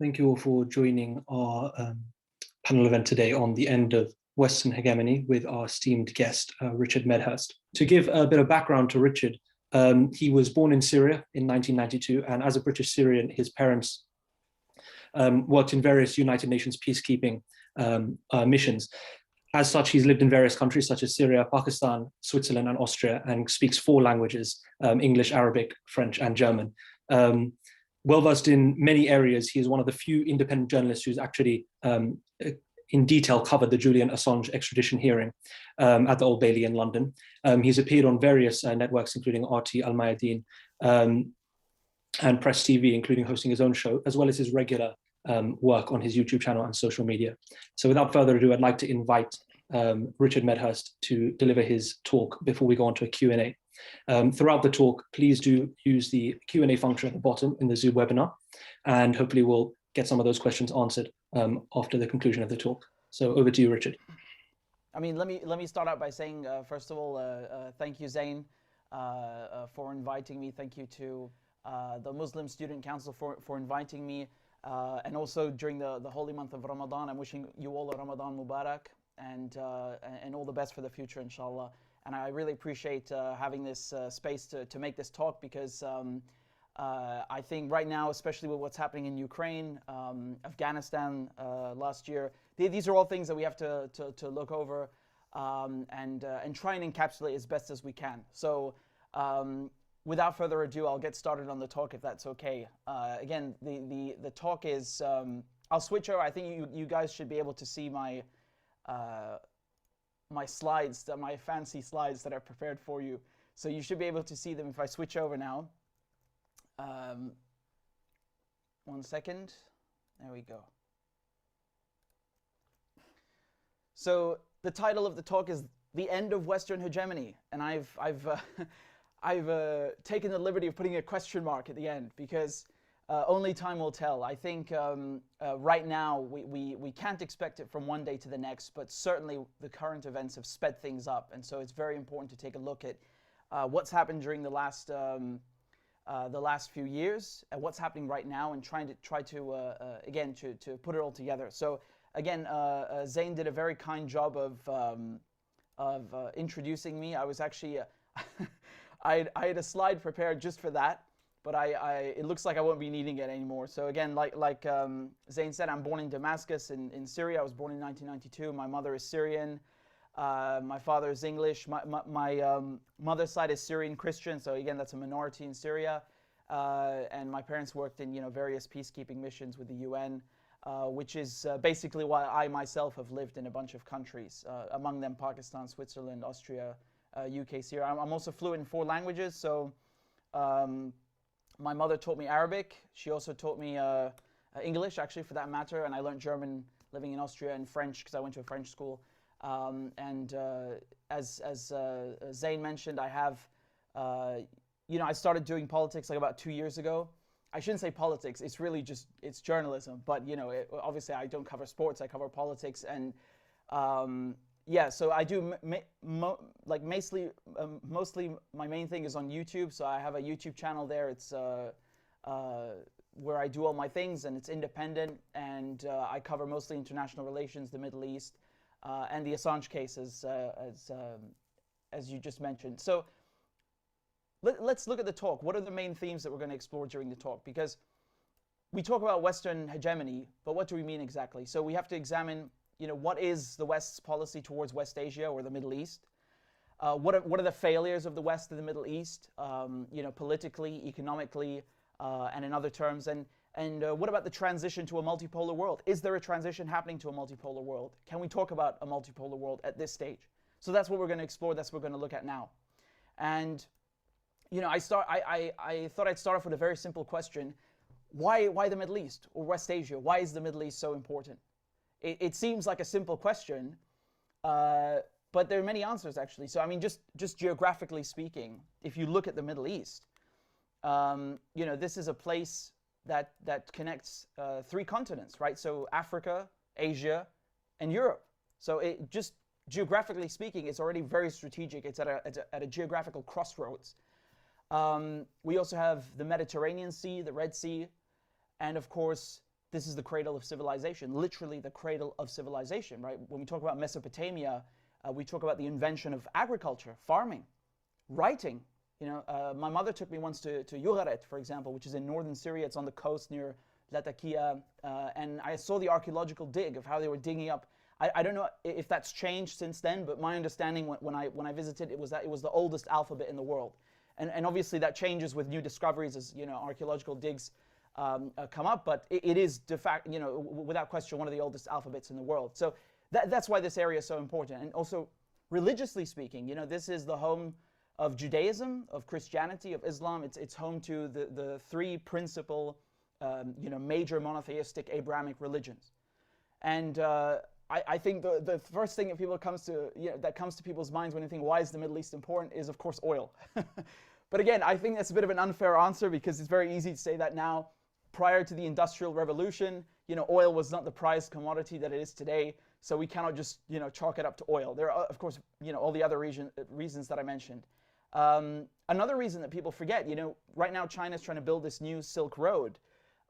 Thank you all for joining our panel event today on the end of Western hegemony with our esteemed guest, Richard Medhurst. To give a bit of background to Richard, he was born in Syria in 1992, and as a British Syrian, his parents worked in various United Nations peacekeeping missions. As such, he's lived in various countries such as Syria, Pakistan, Switzerland, and Austria, and speaks 4 languages, English, Arabic, French, and German. Well-versed in many areas, he is one of the few independent journalists who's actually in detail covered the Julian Assange extradition hearing at the Old Bailey in London. He's appeared on various networks, including RT, Al Mayadeen, and Press TV, including hosting his own show, as well as his regular work on his YouTube channel and social media. So without further ado, I'd like to invite Richard Medhurst to deliver his talk before we go on to a Q&A. Throughout the talk, please do use the Q&A function at the bottom in the Zoom webinar, and hopefully we'll get some of those questions answered after the conclusion of the talk. So over to you, Richard. I mean, let me start out by saying, first of all, thank you, Zain, for inviting me. Thank you to the Muslim Student Council for inviting me. And also during the holy month of Ramadan, I'm wishing you all a Ramadan Mubarak and all the best for the future, inshallah. And I really appreciate having this space to make this talk, because I think right now, especially with what's happening in Ukraine, Afghanistan last year, these are all things that we have to look over and try and encapsulate as best as we can. So without further ado, I'll get started on the talk, if that's okay. Again, the talk is, I'll switch over. I think you guys should be able to see my my slides, my fancy slides that I've prepared for you. So you should be able to see them if I switch over now. 1 second. There we go. So the title of the talk is "The End of Western Hegemony," and I've taken the liberty of putting a question mark at the end, because only time will tell. I think right now we can't expect it from one day to the next, but certainly the current events have sped things up, and so it's very important to take a look at what's happened during the last few years and what's happening right now, and try to again to put it all together. So again, Zain did a very kind job of introducing me. I was actually I had a slide prepared just for that, but it looks like I won't be needing it anymore. So again, like Zain said, I'm born in Damascus in Syria. I was born in 1992. My mother is Syrian. My father is English. My mother's side is Syrian Christian, so again, that's a minority in Syria. And my parents worked in various peacekeeping missions with the UN, which is basically why I myself have lived in a bunch of countries, among them Pakistan, Switzerland, Austria, UK, Syria. I'm also fluent in 4 languages, so my mother taught me Arabic. She also taught me English, actually, for that matter, and I learned German living in Austria, and French because I went to a French school. As Zain mentioned, I have, I started doing politics like about 2 years ago. I shouldn't say politics, it's really just, it's journalism, but obviously I don't cover sports, I cover politics, and yeah, so I do mostly my main thing is on YouTube. So I have a YouTube channel there. It's where I do all my things, and it's independent, and I cover mostly international relations, the Middle East, and the Assange cases, as you just mentioned. So let's look at the talk. What are the main themes that we're going to explore during the talk? Because we talk about Western hegemony, but what do we mean exactly? So we have to examine, what is the West's policy towards West Asia or the Middle East? What are the failures of the West and the Middle East, politically, economically, and in other terms? And what about the transition to a multipolar world? Is there a transition happening to a multipolar world? Can we talk about a multipolar world at this stage? So that's what we're going to explore. That's what we're going to look at now. And I thought I'd start off with a very simple question: Why the Middle East or West Asia? Why is the Middle East so important? It seems like a simple question, but there are many answers, actually. So I mean, just geographically speaking, if you look at the Middle East, this is a place that connects 3 continents, right? So Africa, Asia, and Europe. So it just geographically speaking, it's already very strategic. It's at a geographical crossroads. We also have the Mediterranean Sea, the Red Sea, and of course this is the cradle of civilization, literally the cradle of civilization, right? When we talk about Mesopotamia, we talk about the invention of agriculture, farming, writing. You know, my mother took me once to Ugarit, for example, which is in northern Syria. It's on the coast near Latakia, and I saw the archaeological dig of how they were digging up. I don't know if that's changed since then, but my understanding when I visited it was that it was the oldest alphabet in the world, and obviously that changes with new discoveries as you know archaeological digs come up. But it is de facto, you know, without question, one of the oldest alphabets in the world. So that's why this area is so important. And also, religiously speaking, you know, this is the home of Judaism, of Christianity, of Islam. It's home to the three principal, you know, major monotheistic Abrahamic religions. And I think the first thing that people comes to, you know, that comes to people's minds when you think why is the Middle East important is of course oil. But again, I think that's a bit of an unfair answer because it's very easy to say that now. Prior to the Industrial Revolution, you know, oil was not the prized commodity that it is today. So we cannot just, you know, chalk it up to oil. There are, of course, you know, all the other reasons that I mentioned. Another reason that people forget, you know, right now China is trying to build this new Silk Road,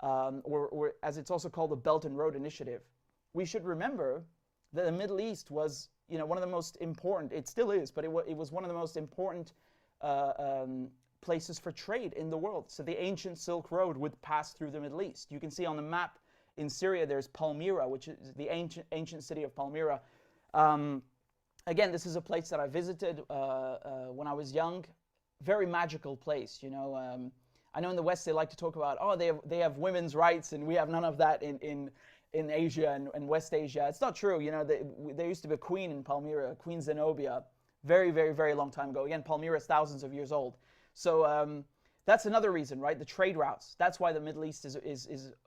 or as it's also called the Belt and Road Initiative. We should remember that the Middle East was, you know, one of the most important, it still is, but it was one of the most important places for trade in the world. So the ancient Silk Road would pass through the Middle East. You can see on the map in Syria, there's Palmyra, which is the ancient city of Palmyra. Again, this is a place that I visited when I was young. Very magical place, you know. I know in the West they like to talk about, oh, they have women's rights and we have none of that in Asia and West Asia. It's not true, you know. There used to be a queen in Palmyra, Queen Zenobia, very, very, very long time ago. Again, Palmyra is thousands of years old. So that's another reason, right? The trade routes. That's why the Middle East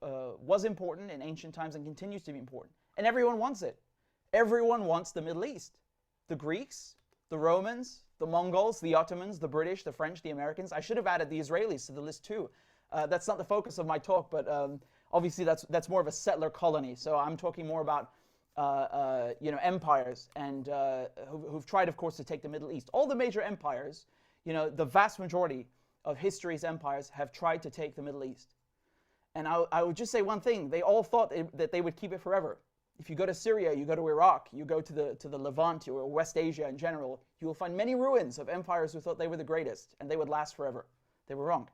was important in ancient times and continues to be important. And everyone wants it. Everyone wants the Middle East. The Greeks, the Romans, the Mongols, the Ottomans, the British, the French, the Americans. I should have added the Israelis to the list too. That's not the focus of my talk, but obviously that's more of a settler colony. So I'm talking more about you know, empires and who've tried, of course, to take the Middle East. All the major empires, you know, the vast majority of history's empires have tried to take the Middle East. And I would just say one thing. They all thought that they would keep it forever. If you go to Syria, you go to Iraq, you go to the Levant or West Asia in general, you will find many ruins of empires who thought they were the greatest and they would last forever. They were wrong.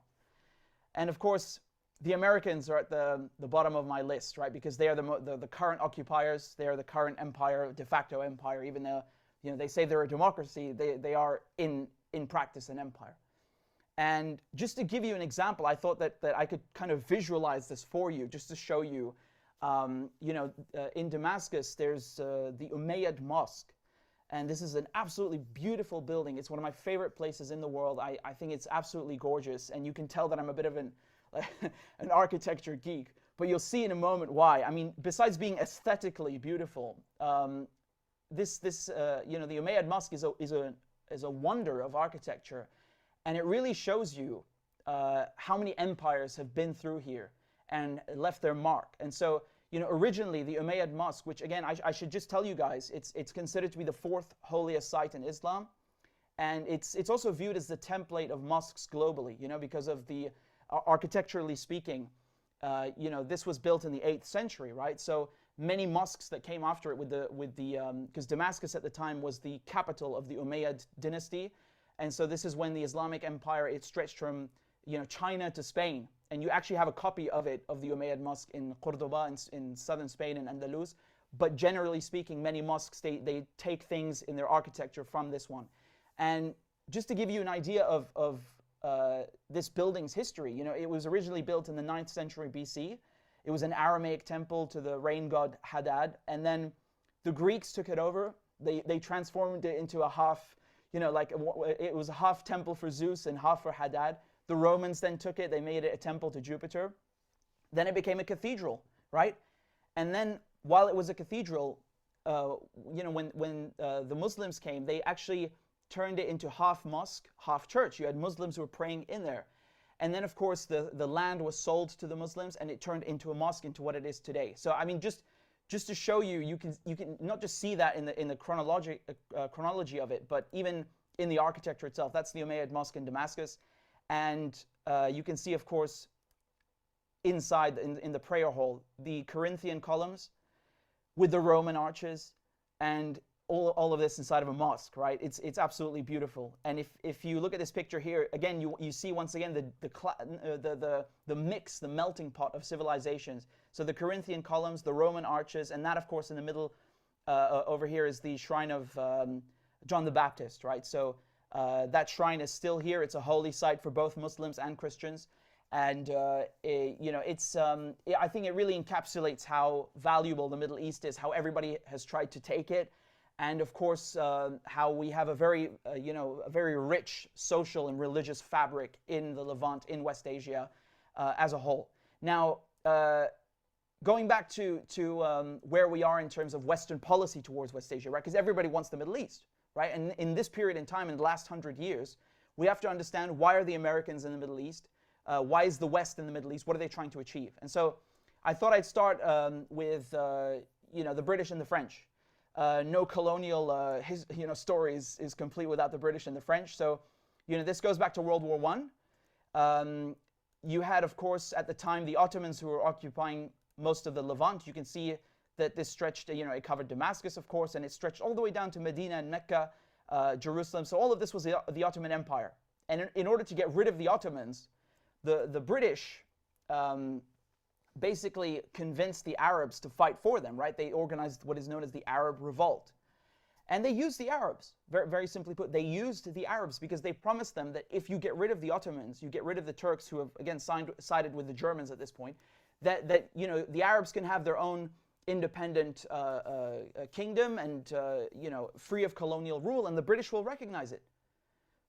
And of course, the Americans are at the bottom of my list, right? Because they are the current occupiers. They are the current empire, de facto empire. Even though, you know, they say they're a democracy, they are in practice an empire. And just to give you an example, I thought that I could kind of visualize this for you, just to show you. You know, in Damascus, there's the Umayyad Mosque. And this is an absolutely beautiful building. It's one of my favorite places in the world. I think it's absolutely gorgeous. And you can tell that I'm a bit of an architecture geek. But you'll see in a moment why. I mean, besides being aesthetically beautiful, you know, the Umayyad Mosque is a wonder of architecture. And it really shows you how many empires have been through here and left their mark. And so, you know, originally the Umayyad Mosque, which again, I should just tell you guys, it's considered to be the fourth holiest site in Islam. And it's also viewed as the template of mosques globally, you know, because of the, architecturally speaking, you know, this was built in the 8th century, right? So many mosques that came after it because Damascus at the time was the capital of the Umayyad dynasty. And so this is when the Islamic Empire, it stretched from, you know, China to Spain. And you actually have a copy of it, of the Umayyad Mosque in Cordoba, in southern Spain and Andalus. But generally speaking, many mosques, they take things in their architecture from this one. And just to give you an idea of this building's history, you know, it was originally built in the 9th century BC. It was an Aramaic temple to the rain god Hadad. And then the Greeks took it over. They transformed it into a half, you know, like it was a half temple for Zeus and half for Hadad. The Romans then took it, they made it a temple to Jupiter. Then it became a cathedral, right? And then while it was a cathedral, you know, when the Muslims came, they actually turned it into half mosque, half church. You had Muslims who were praying in there. And then, of course, the land was sold to the Muslims and it turned into a mosque, into what it is today. So, I mean, just to show you, you can not just see that in the chronology of it, but even in the architecture itself. That's the Umayyad Mosque in Damascus. And you can see, of course, inside in the prayer hall, the Corinthian columns with the Roman arches, and all of this inside of a mosque, right? It's absolutely beautiful. And if you look at this picture here, again, you see once again the mix, the melting pot of civilizations. So the Corinthian columns, the Roman arches, and that, of course, in the middle over here is the shrine of John the Baptist, right? So that shrine is still here. It's a holy site for both Muslims and Christians. And you know, I think it really encapsulates how valuable the Middle East is, how everybody has tried to take it, and of course how we have a very you know, a very rich social and religious fabric in the Levant, in West Asia as a whole. Now, going back to where we are in terms of Western policy towards West Asia, right? Because everybody wants the Middle East, right? And in this period in time, in the last 100 years, we have to understand, why are the Americans in the Middle East? Why is the West in the Middle East? What are they trying to achieve? And so I thought I'd start with you know, the British and the French. No colonial you know, story is complete without the British and the French. So, you know, this goes back to World War I. You had, of course, at the time, the Ottomans who were occupying most of the Levant. You can see that this stretched, you know, it covered Damascus, of course, and it stretched all the way down to Medina and Mecca, Jerusalem. So all of this was the Ottoman Empire. And in order to get rid of the Ottomans, the British basically convinced the Arabs to fight for them, right? They organized what is known as the Arab Revolt. And they used the Arabs, very, very simply put. They used the Arabs because they promised them that if you get rid of the Ottomans, you get rid of the Turks, who have, again, sided with the Germans at this point, that you know, the Arabs can have their own independent kingdom and, you know, free of colonial rule, and the British will recognize it.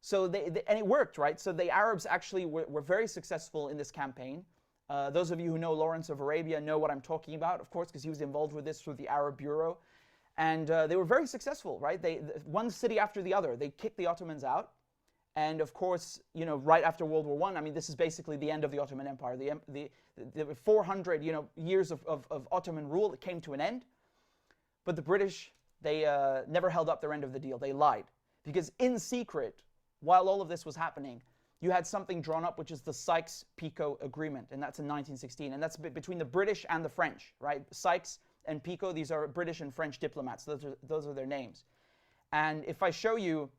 So and it worked, right? So the Arabs actually were very successful in this campaign. Those of you who know Lawrence of Arabia know what I'm talking about, of course, because he was involved with this through the Arab Bureau. And they were very successful, right? One city after the other, they kicked the Ottomans out. And of course, you know, right after World War I mean, this is basically the end of the Ottoman Empire. The 400, you know, years of Ottoman rule, it came to an end. But the British, they never held up their end of the deal. They lied. Because in secret, while all of this was happening, you had something drawn up, which is the Sykes-Pico Agreement, and that's in 1916. And that's between the British and the French, right? Sykes and Pico, these are British and French diplomats. Those are their names. And if I show you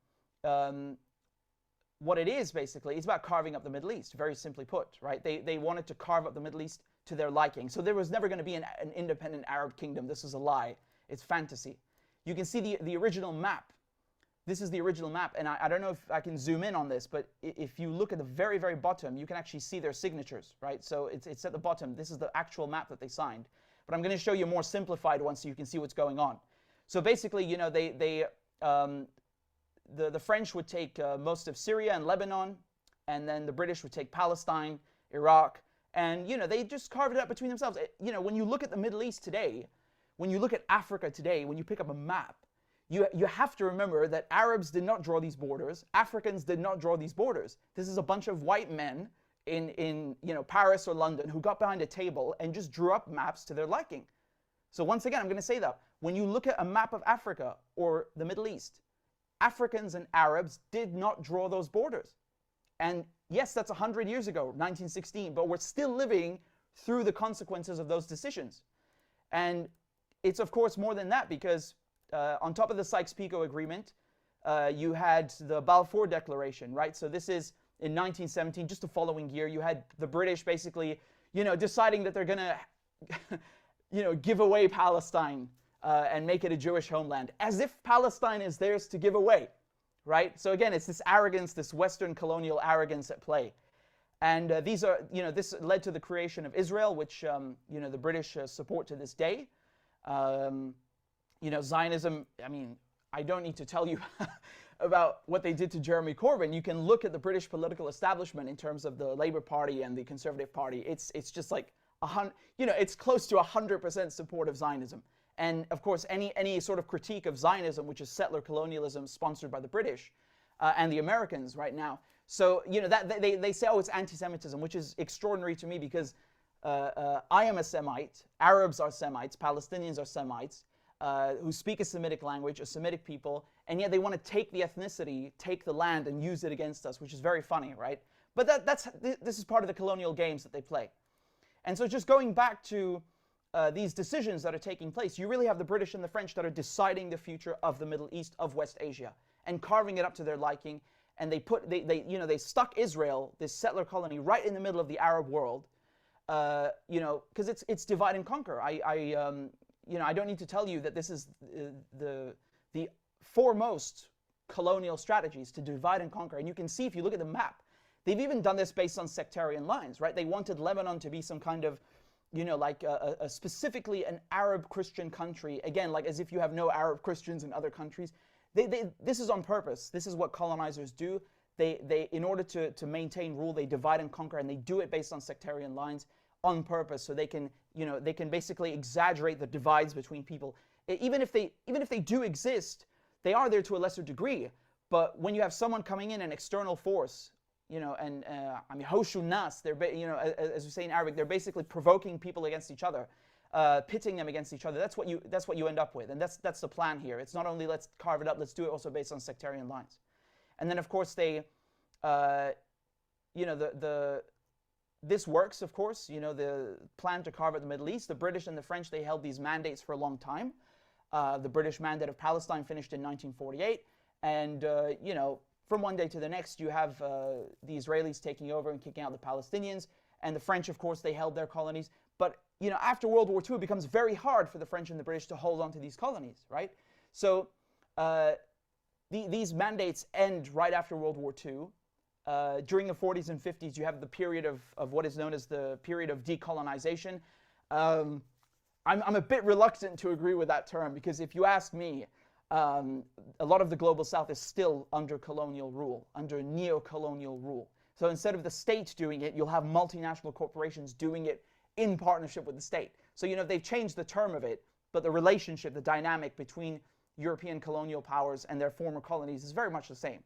what it is, basically, it's about carving up the Middle East, very simply put, right? They wanted to carve up the Middle East to their liking. So there was never going to be an independent Arab kingdom. This is a lie. It's fantasy. You can see the original map. This is the original map, and I don't know if I can zoom in on this, but if you look at the very, very bottom, you can actually see their signatures, right? So it's at the bottom. This is the actual map that they signed. But I'm going to show you a more simplified one so you can see what's going on. So basically, you know, the French would take most of Syria and Lebanon, and then the British would take Palestine, Iraq, and, you know, they just carved it up between themselves. You know, when you look at the Middle East today, when you look at Africa today, when you pick up a map, you have to remember that Arabs did not draw these borders. Africans did not draw these borders. This is a bunch of white men in you know, Paris or London who got behind a table and just drew up maps to their liking. So once again, I'm going to say that when you look at a map of Africa or the Middle East, Africans and Arabs did not draw those borders. And yes, that's 100 years ago, 1916, but we're still living through the consequences of those decisions. And it's, of course, more than that, because on top of the Sykes-Picot Agreement, you had the Balfour Declaration, right? So this is in 1917, just the following year. You had the British basically, you know, deciding that they're going to, you know, give away Palestine and make it a Jewish homeland, as if Palestine is theirs to give away, right? So again, it's this arrogance, this Western colonial arrogance at play. And these are, you know, this led to the creation of Israel, which, you know, the British support to this day. You know, Zionism, I mean, I don't need to tell you about what they did to Jeremy Corbyn. You can look at the British political establishment in terms of the Labour Party and the Conservative Party. It's just like, you know, it's close to 100% support of Zionism. And of course, any sort of critique of Zionism, which is settler colonialism sponsored by the British and the Americans right now. So, you know, that they say, oh, it's anti-Semitism, which is extraordinary to me because I am a Semite, Arabs are Semites, Palestinians are Semites, who speak a Semitic language, a Semitic people, and yet they want to take the ethnicity, take the land, and use it against us, which is very funny, right? But this is part of the colonial games that they play. And so just going back to these decisions that are taking place, you really have the British and the French that are deciding the future of the Middle East, of West Asia, and carving it up to their liking. And they stuck Israel, this settler colony, right in the middle of the Arab world, because it's divide and conquer. I don't need to tell you that this is the foremost colonial strategies, to divide and conquer. And you can see, if you look at the map, they've even done this based on sectarian lines, right? They wanted Lebanon to be some kind of, specifically an Arab Christian country, again, like as if you have no Arab Christians in other countries. This is on purpose. This is what colonizers do. They in order to maintain rule, they divide and conquer, and they do it based on sectarian lines on purpose, so they can basically exaggerate the divides between people. Even if they do exist, they are there to a lesser degree. But when you have someone coming in, an external force, hoshu nas, as we say in Arabic, they're basically provoking people against each other, pitting them against each other. That's what you end up with, and that's the plan here. It's not only let's carve it up, let's do it also based on sectarian lines. And then of course they, this works, of course. The plan to carve out the Middle East. The British and the French, they held these mandates for a long time. The British Mandate of Palestine finished in 1948, and from one day to the next, you have the Israelis taking over and kicking out the Palestinians, and the French, of course, they held their colonies. But after World War II, it becomes very hard for the French and the British to hold on to these colonies, right? So these mandates end right after World War II. During the 40s and 50s, you have the period of what is known as the period of decolonization. I'm a bit reluctant to agree with that term, because if you ask me, a lot of the global south is still under colonial rule, under neo-colonial rule. So instead of the state doing it, you'll have multinational corporations doing it in partnership with the state. So they've changed the term of it, but the relationship, the dynamic between European colonial powers and their former colonies is very much the same.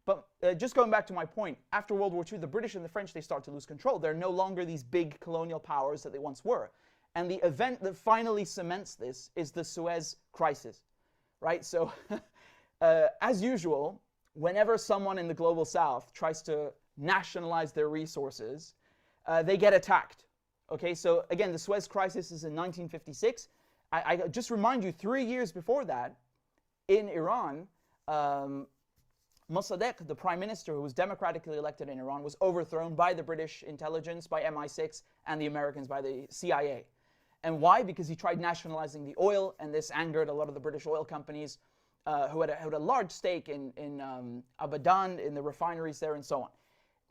But just going back to my point, after World War II, the British and the French, they start to lose control. They're no longer these big colonial powers that they once were. And the event that finally cements this is the Suez Crisis, right? So as usual, whenever someone in the global south tries to nationalize their resources, they get attacked. Okay, so again, the Suez Crisis is in 1956. I just remind you, 3 years before that, in Iran, Mossadegh, the prime minister who was democratically elected in Iran, was overthrown by the British intelligence, by MI6, and the Americans, by the CIA. And why? Because he tried nationalizing the oil, and this angered a lot of the British oil companies who had a large stake in Abadan, in the refineries there, and so on.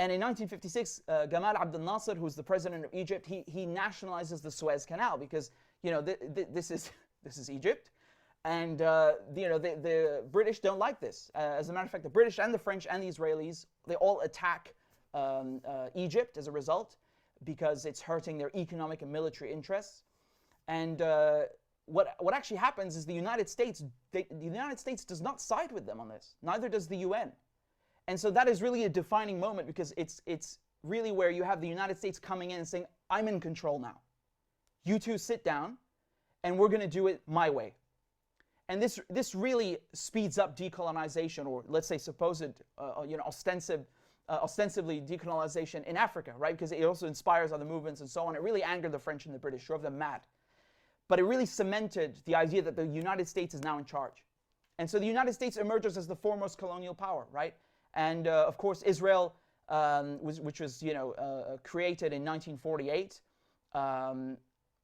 And in 1956, Gamal Abdel Nasser, who's the president of Egypt, he nationalizes the Suez Canal, because this is Egypt, and the British don't like this. As a matter of fact, the British and the French and the Israelis, they all attack Egypt as a result, because it's hurting their economic and military interests. And what actually happens is the United States does not side with them on this. Neither does the UN. And so that is really a defining moment, because it's really where you have the United States coming in and saying, I'm in control now. You two sit down, and we're going to do it my way. And this really speeds up decolonization, or let's say supposed, ostensibly decolonization in Africa, right? Because it also inspires other movements and so on. It really angered the French and the British, drove them mad. But it really cemented the idea that the United States is now in charge. And so the United States emerges as the foremost colonial power, right? And of course, Israel, which was created in 1948,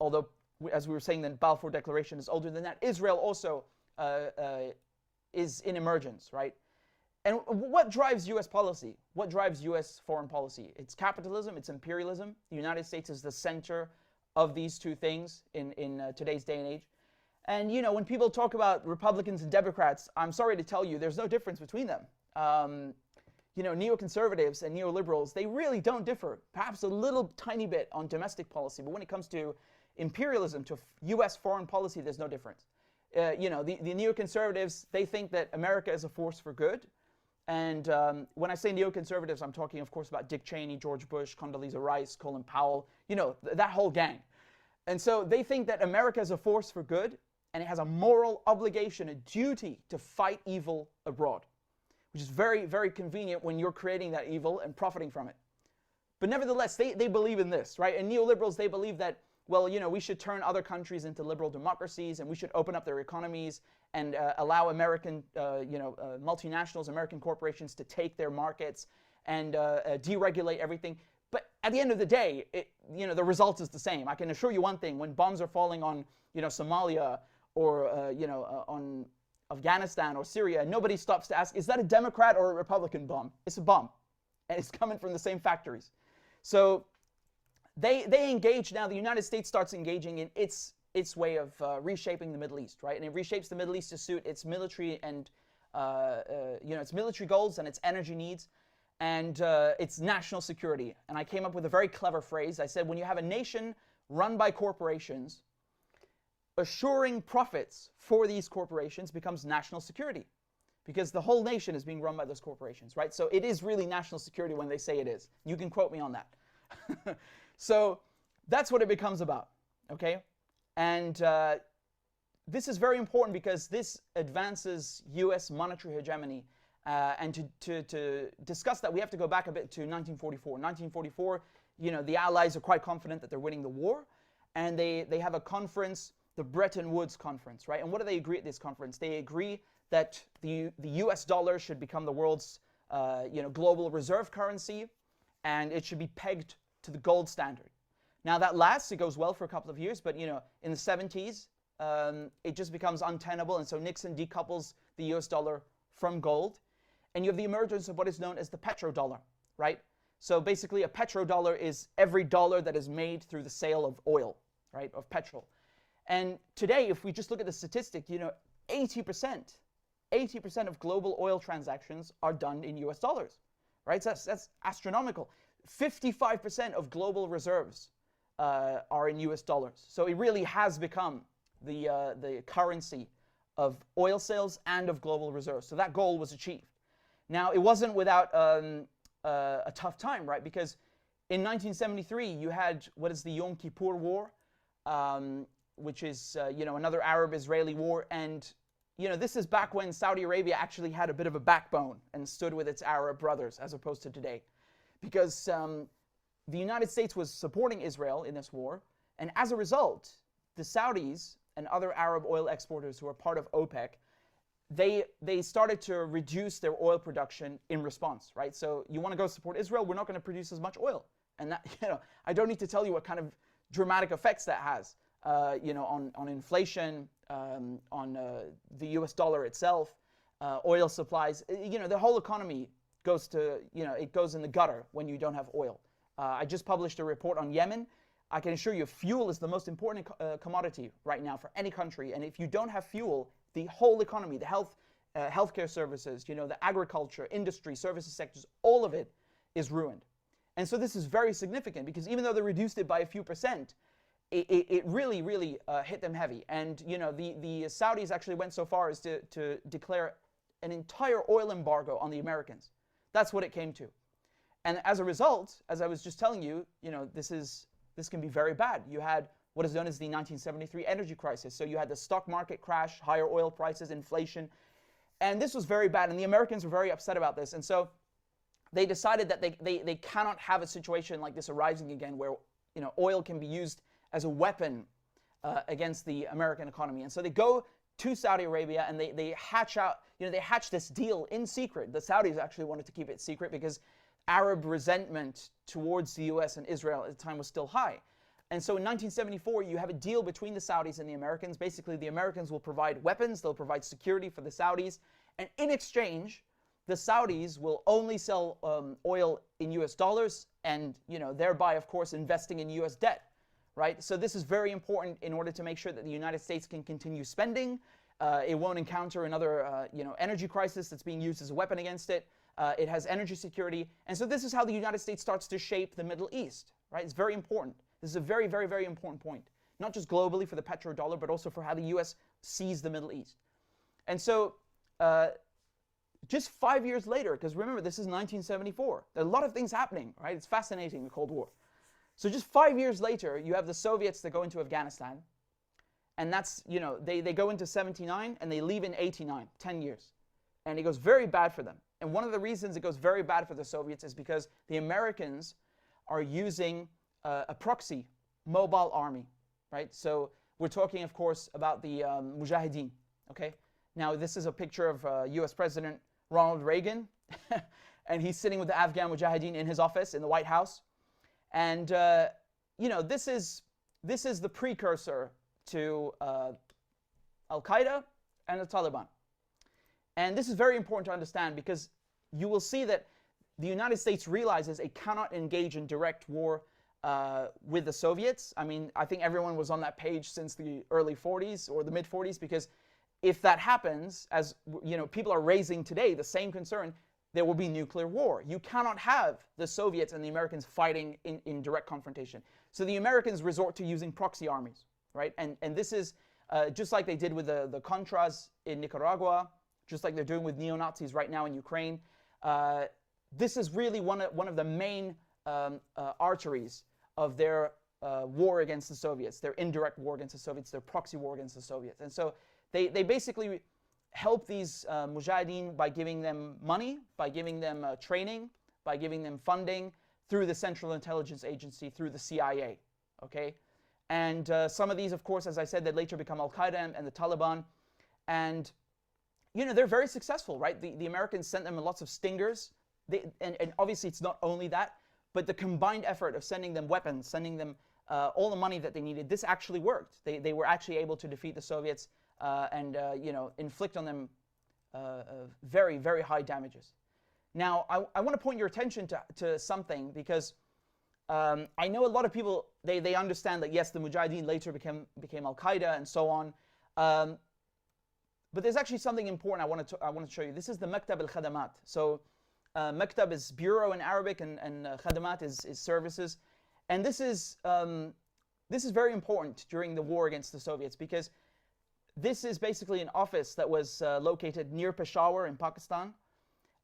although as we were saying, the Balfour Declaration is older than that. Israel also is in emergence, right? And what drives U.S. policy? What drives U.S. foreign policy? It's capitalism, it's imperialism. The United States is the center of these two things in today's day and age. And when people talk about Republicans and Democrats, I'm sorry to tell you, there's no difference between them. Neoconservatives and neoliberals, they really don't differ. Perhaps a little tiny bit on domestic policy, but when it comes to imperialism, to U.S. foreign policy, there's no difference. The neoconservatives, they think that America is a force for good. And when I say neoconservatives, I'm talking, of course, about Dick Cheney, George Bush, Condoleezza Rice, Colin Powell, that whole gang. And so they think that America is a force for good, and it has a moral obligation, a duty to fight evil abroad, which is very, very convenient when you're creating that evil and profiting from it. But nevertheless, they believe in this, right? And neoliberals, they believe that, well, we should turn other countries into liberal democracies, and we should open up their economies and allow American, multinationals, American corporations to take their markets and deregulate everything. But at the end of the day, the result is the same. I can assure you one thing: when bombs are falling on, Somalia or on Afghanistan or Syria, nobody stops to ask, is that a Democrat or a Republican bomb? It's a bomb, and it's coming from the same factories. So they engage now. The United States starts engaging in its way of reshaping the Middle East, right? And it reshapes the Middle East to suit its military and its military goals and its energy needs and its national security. And I came up with a very clever phrase. I said, when you have a nation run by corporations, assuring profits for these corporations becomes national security, because the whole nation is being run by those corporations, right? So it is really national security when they say it is. You can quote me on that. So that's what it becomes about, okay? And this is very important because this advances U.S. monetary hegemony. And to discuss that, we have to go back a bit to 1944. 1944, the Allies are quite confident that they're winning the war, and they have a conference, the Bretton Woods Conference, right? And what do they agree at this conference? They agree that the U.S. dollar should become the world's global reserve currency, and it should be pegged to the gold standard. Now that lasts, it goes well for a couple of years, but in the 70s, it just becomes untenable, and so Nixon decouples the U.S. dollar from gold, and you have the emergence of what is known as the Petro Dollar, right? So basically, a petrodollar is every dollar that is made through the sale of oil, right, of petrol. And today, if we just look at the statistic, 80% of global oil transactions are done in US dollars, right? So that's astronomical. 55% of global reserves are in US dollars. So it really has become the currency of oil sales and of global reserves. So that goal was achieved. Now, it wasn't without a tough time, right? Because in 1973, you had what is the Yom Kippur War, which is another Arab-Israeli war, and this is back when Saudi Arabia actually had a bit of a backbone and stood with its Arab brothers, as opposed to today, because the United States was supporting Israel in this war, and as a result, the Saudis and other Arab oil exporters who are part of OPEC, they started to reduce their oil production in response, right? So you want to go support Israel, we're not going to produce as much oil, and that I don't need to tell you what kind of dramatic effects that has. On inflation, on the U.S. dollar itself, oil supplies. The whole economy goes to, it goes in the gutter when you don't have oil. I just published a report on Yemen. I can assure you, fuel is the most important commodity right now for any country. And if you don't have fuel, the whole economy, the healthcare services, the agriculture, industry, services sectors, all of it is ruined. And so this is very significant because even though they reduced it by a few percent, it really, really hit them heavy. And the Saudis actually went so far as to declare an entire oil embargo on the Americans. That's what it came to. And as a result, as I was just telling you, this can be very bad. You had what is known as the 1973 energy crisis. So you had the stock market crash, higher oil prices, inflation, and this was very bad. And the Americans were very upset about this. And so they decided that they cannot have a situation like this arising again, where oil can be used as a weapon against the American economy. And so they go to Saudi Arabia and they hatch out, they hatch this deal in secret. The Saudis actually wanted to keep it secret because Arab resentment towards the US and Israel at the time was still high. And so in 1974, you have a deal between the Saudis and the Americans. Basically, the Americans will provide weapons, they'll provide security for the Saudis, and in exchange, the Saudis will only sell oil in US dollars and, thereby, of course, investing in US debt. Right? So this is very important in order to make sure that the United States can continue spending. It won't encounter another energy crisis that's being used as a weapon against it. It has energy security. And so this is how the United States starts to shape the Middle East. Right? It's very important. This is a very, very, very important point. Not just globally for the petrodollar, but also for how the U.S. sees the Middle East. And so just 5 years later, because remember, this is 1974. There are a lot of things happening. Right? It's fascinating, the Cold War. So just 5 years later, you have the Soviets that go into Afghanistan. And that's, they go into 79 and they leave in 89, 10 years. And it goes very bad for them. And one of the reasons it goes very bad for the Soviets is because the Americans are using a proxy mobile army, right? So we're talking, of course, about the Mujahideen, okay? Now, this is a picture of US President Ronald Reagan, and he's sitting with the Afghan Mujahideen in his office in the White House. And, you know, this is the precursor to Al-Qaeda and the Taliban. And this is very important to understand because you will see that the United States realizes it cannot engage in direct war with the Soviets. I mean, I think everyone was on that page since the early 40s or the mid 40s, because if that happens, as you know, people are raising today the same concern, there will be nuclear war. You cannot have the Soviets and the Americans fighting in direct confrontation. So the Americans resort to using proxy armies, right? And this is just like they did with the Contras in Nicaragua, just like they're doing with neo-Nazis right now in Ukraine. This is really one of the main arteries of their war against the Soviets, their indirect war against the Soviets, their proxy war against the Soviets. And so they basically help these Mujahideen by giving them money, by giving them training, by giving them funding through the Central Intelligence Agency, through the CIA, okay? And some of these, of course, as I said, that later become Al-Qaeda and the Taliban. And, you know, they're very successful, right? The Americans sent them lots of stingers. And obviously it's not only that, but the combined effort of sending them weapons, sending them all the money that they needed, this actually worked. They were actually able to defeat the Soviets and you know, inflict on them very, very high damages. Now, I want to point your attention to something, because I know a lot of people, they understand that, yes, the Mujahideen later became Al-Qaeda and so on. But there's actually something important I want to show you. This is the Makta Khadamat. So Maktab is bureau in Arabic, and Khadamat is services. And this is very important during the war against the Soviets, because this is basically an office that was located near Peshawar in Pakistan.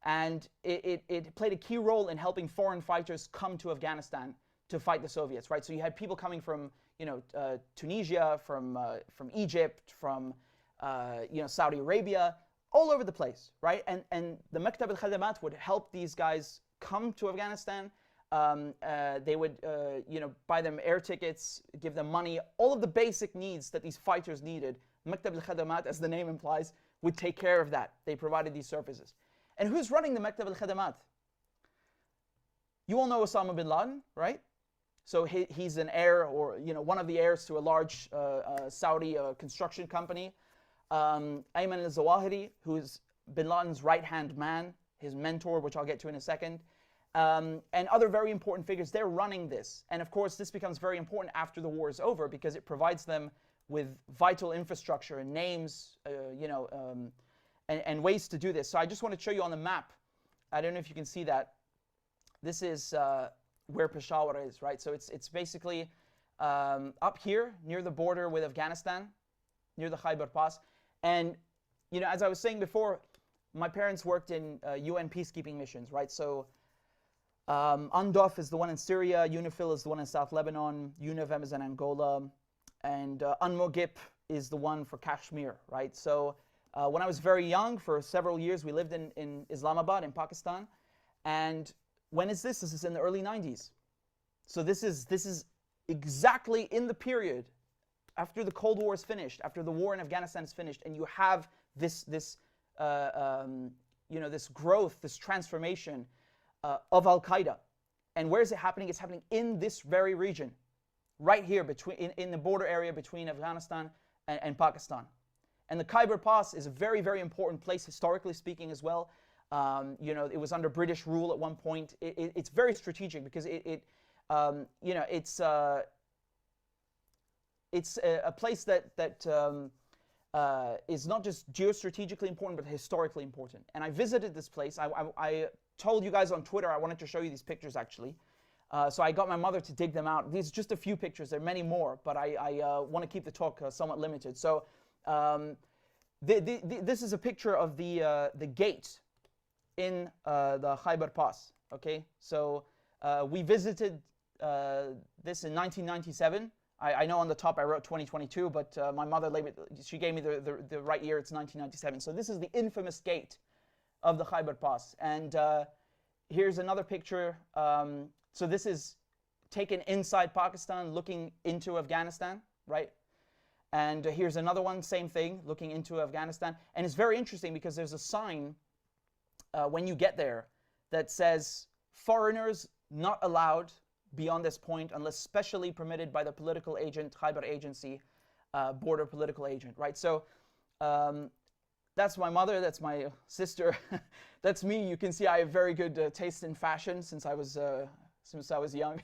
And it played a key role in helping foreign fighters come to Afghanistan to fight the Soviets, right? So you had people coming from, you know, Tunisia, from Egypt, from you know, Saudi Arabia, all over the place, right? And the Maktab al-Khadamat would help these guys come to Afghanistan. They would, you know, buy them air tickets, give them money, all of the basic needs that these fighters needed. Maktab al-Khadamat, as the name implies, would take care of that. They provided these services. And who's running the Maktab al-Khadamat? You all know Osama bin Laden, right? So he's an heir, or, you know, one of the heirs to a large Saudi construction company. Ayman al-Zawahiri, who's bin Laden's right-hand man, his mentor, which I'll get to in a second, and other very important figures, they're running this. And of course, this becomes very important after the war is over, because it provides them with vital infrastructure and names, you know, and ways to do this. So I just want to show you on the map. I don't know if you can see that. This is where Peshawar is, right? So it's basically up here near the border with Afghanistan, near the Khyber Pass. And, you know, as I was saying before, my parents worked in UN peacekeeping missions, right? So UNDOF is the one in Syria, UNIFIL is the one in South Lebanon, UNIVEM is in Angola, and UNMOGIP is the one for Kashmir, right? So when I was very young, for several years, we lived in Islamabad in Pakistan. And when is this? This is in the early 90s. So this is exactly in the period after the Cold War is finished, after the war in Afghanistan is finished, and you have this you know, this growth, this transformation of Al-Qaeda. And where is it happening? It's happening in this very region, right here, in the border area between Afghanistan and Pakistan. And the Khyber Pass is a very, very important place, historically speaking, as well. You know, it was under British rule at one point. It's very strategic, because you know, it's a place that is not just geostrategically important, but historically important. And I visited this place. I told you guys on Twitter I wanted to show you these pictures, actually. So I got my mother to dig them out. These are just a few pictures. There are many more, but I want to keep the talk somewhat limited. So this is a picture of the gate in the Khyber Pass. Okay, so we visited this in 1997. I know on the top I wrote 2022, but my mother, she gave me the right year. It's 1997. So this is the infamous gate of the Khyber Pass. And here's another picture. So this is taken inside Pakistan, looking into Afghanistan, right? And here's another one, same thing, looking into Afghanistan. And it's very interesting because there's a sign when you get there that says, foreigners not allowed beyond this point unless specially permitted by the political agent, Khyber agency, border political agent, right? So that's my mother, that's my sister, that's me. You can see I have very good taste in fashion since I was young.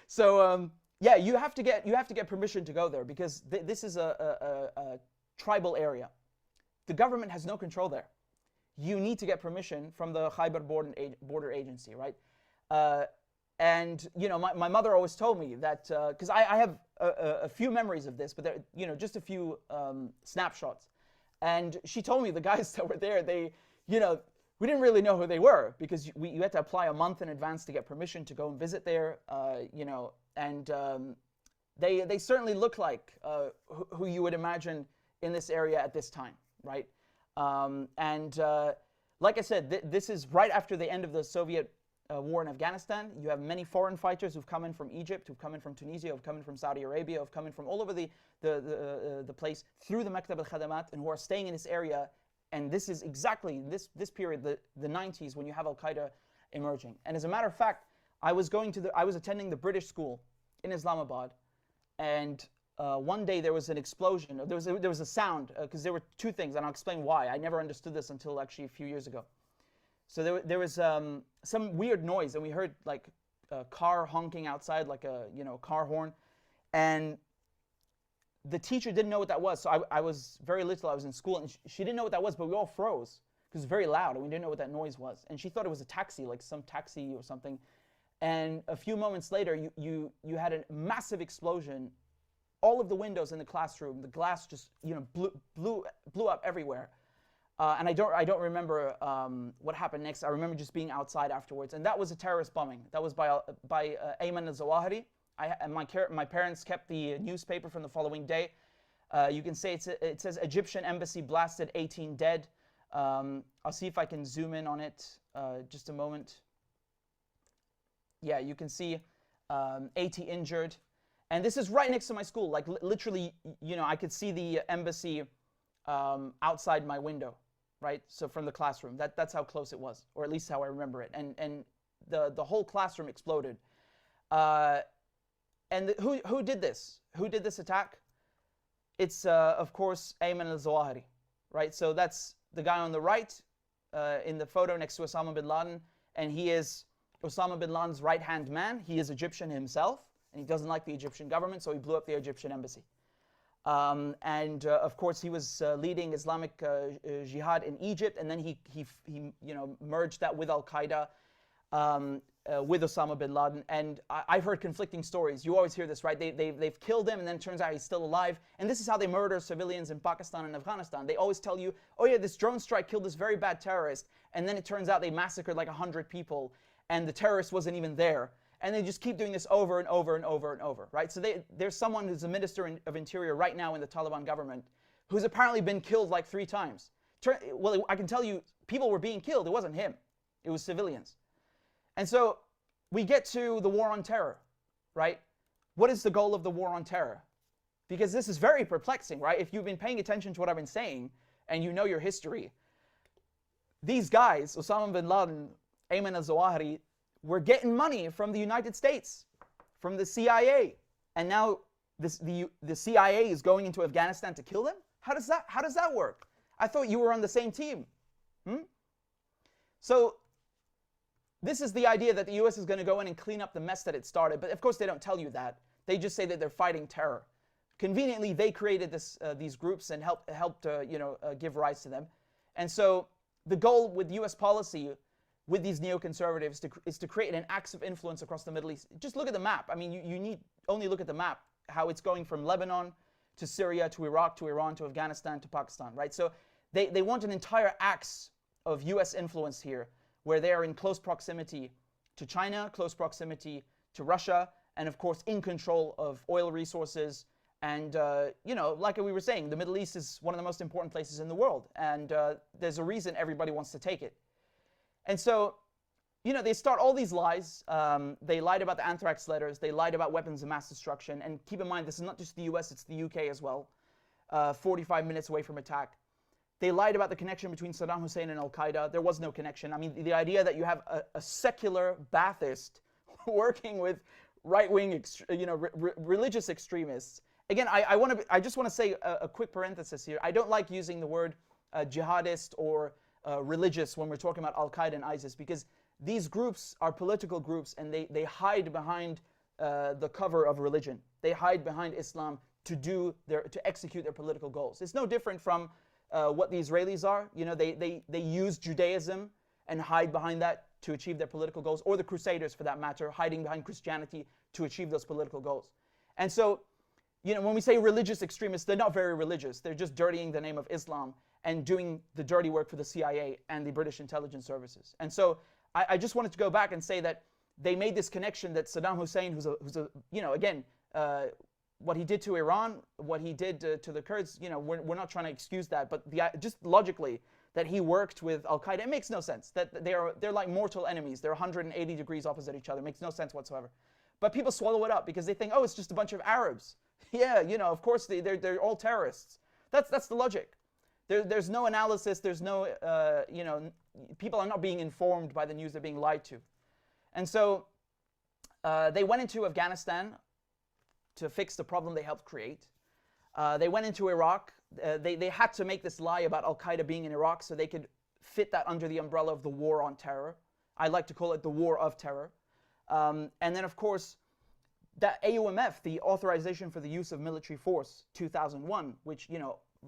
So yeah, you have to get permission to go there because this is a tribal area. The government has no control there. You need to get permission from the Khyber border agency, right? And you know, my mother always told me that because I have a few memories of this, but there, you know, just a few snapshots. And she told me the guys that were there, they, you know, we didn't really know who they were because you had to apply a month in advance to get permission to go and visit there, you know, and they certainly look like who you would imagine in this area at this time, right? Like I said, this is right after the end of the Soviet war in Afghanistan. You have many foreign fighters who've come in from Egypt, who've come in from Tunisia, who've come in from Saudi Arabia, who've come in from all over the place through the Makta Khadamat, and who are staying in this area. And this is exactly this period, the 90s, when you have Al-Qaeda emerging. And as a matter of fact, I was attending the British school in Islamabad, and one day there was an explosion. There was a sound because there were two things, and I'll explain why. I never understood this until actually a few years ago. So there was some weird noise, and we heard like a car honking outside, like a car horn, and the teacher didn't know what that was. So I was very little. I was in school, and she didn't know what that was, but we all froze because it was very loud, and we didn't know what that noise was. And she thought it was a taxi, like some taxi or something. And a few moments later, you had a massive explosion. All of the windows in the classroom, the glass just blew up everywhere. And I don't remember what happened next. I remember just being outside afterwards, and that was a terrorist bombing. That was by Ayman al-Zawahiri. And my parents kept the newspaper from the following day. You can say it says Egyptian embassy blasted, 18 dead. I'll see if I can zoom in on it. Just a moment. Yeah, you can see 80 injured, and this is right next to my school. Like literally, I could see the embassy outside my window. Right, so from the classroom, that's how close it was, or at least how I remember it. And the whole classroom exploded. And who did this? Who did this attack? It's of course Ayman al-Zawahiri, right? So that's the guy on the right in the photo next to Osama bin Laden, and he is Osama bin Laden's right-hand man. He is Egyptian himself, and he doesn't like the Egyptian government, so he blew up the Egyptian embassy. Of course, he was leading Islamic jihad in Egypt, and then he merged that with Al-Qaeda, with Osama bin Laden. And I've heard conflicting stories. You always hear this, right? They've killed him, and then it turns out he's still alive. And this is how they murder civilians in Pakistan and Afghanistan. They always tell you, oh yeah, this drone strike killed this very bad terrorist, and then it turns out they massacred like 100 people, and the terrorist wasn't even there. And they just keep doing this over and over and over and over, right? So there's someone who's a minister of interior right now in the Taliban government who's apparently been killed like 3 times. Well, I can tell you, people were being killed. It wasn't him. It was civilians. And so we get to the war on terror, right? What is the goal of the war on terror? Because this is very perplexing, right? If you've been paying attention to what I've been saying and you know your history, these guys, Osama bin Laden, Ayman al-Zawahiri, were getting money from the United States, from the CIA, and now the CIA is going into Afghanistan to kill them? How does that work? I thought you were on the same team. So this is the idea that the US is going to go in and clean up the mess that it started, but of course they don't tell you that. They just say that they're fighting terror. Conveniently, they created these groups and helped give rise to them. And so the goal with US policy with these neoconservatives is to create an axis of influence across the Middle East. Just look at the map. I mean, you need only look at the map, how it's going from Lebanon to Syria to Iraq to Iran to Afghanistan to Pakistan, right? So they want an entire axis of US influence here, where they are in close proximity to China, close proximity to Russia, and of course in control of oil resources. And like we were saying, the Middle East is one of the most important places in the world, and there's a reason everybody wants to take it. And so, they start all these lies. They lied about the anthrax letters. They lied about weapons of mass destruction. And keep in mind, this is not just the US, it's the UK as well. 45 minutes away from attack. They lied about the connection between Saddam Hussein and Al-Qaeda. There was no connection. I mean, the idea that you have a secular Ba'athist working with right-wing, religious extremists. Again, I just want to say a quick parenthesis here. I don't like using the word jihadist or religious when we're talking about Al-Qaeda and ISIS, because these groups are political groups, and they hide behind the cover of religion. They hide behind Islam to execute their political goals. It's no different from what the Israelis are. They use Judaism and hide behind that to achieve their political goals, or the Crusaders, for that matter, hiding behind Christianity to achieve those political goals. And so, when we say religious extremists, they're not very religious. They're just dirtying the name of Islam and doing the dirty work for the CIA and the British intelligence services. And so I just wanted to go back and say that they made this connection that Saddam Hussein, who's a what he did to Iran, what he did to the Kurds, we're not trying to excuse that, but just logically, that he worked with Al-Qaeda, it makes no sense. That they're like mortal enemies. They're 180 degrees opposite each other. It makes no sense whatsoever. But people swallow it up because they think, oh, it's just a bunch of Arabs. Yeah, of course they're all terrorists. That's the logic. There's no analysis. There's no, people are not being informed by the news. They're being lied to. And so they went into Afghanistan to fix the problem they helped create. They went into Iraq. They had to make this lie about Al-Qaeda being in Iraq so they could fit that under the umbrella of the war on terror. I like to call it the war of terror. And then, of course, that AUMF, the Authorization for the Use of Military Force, 2001, which,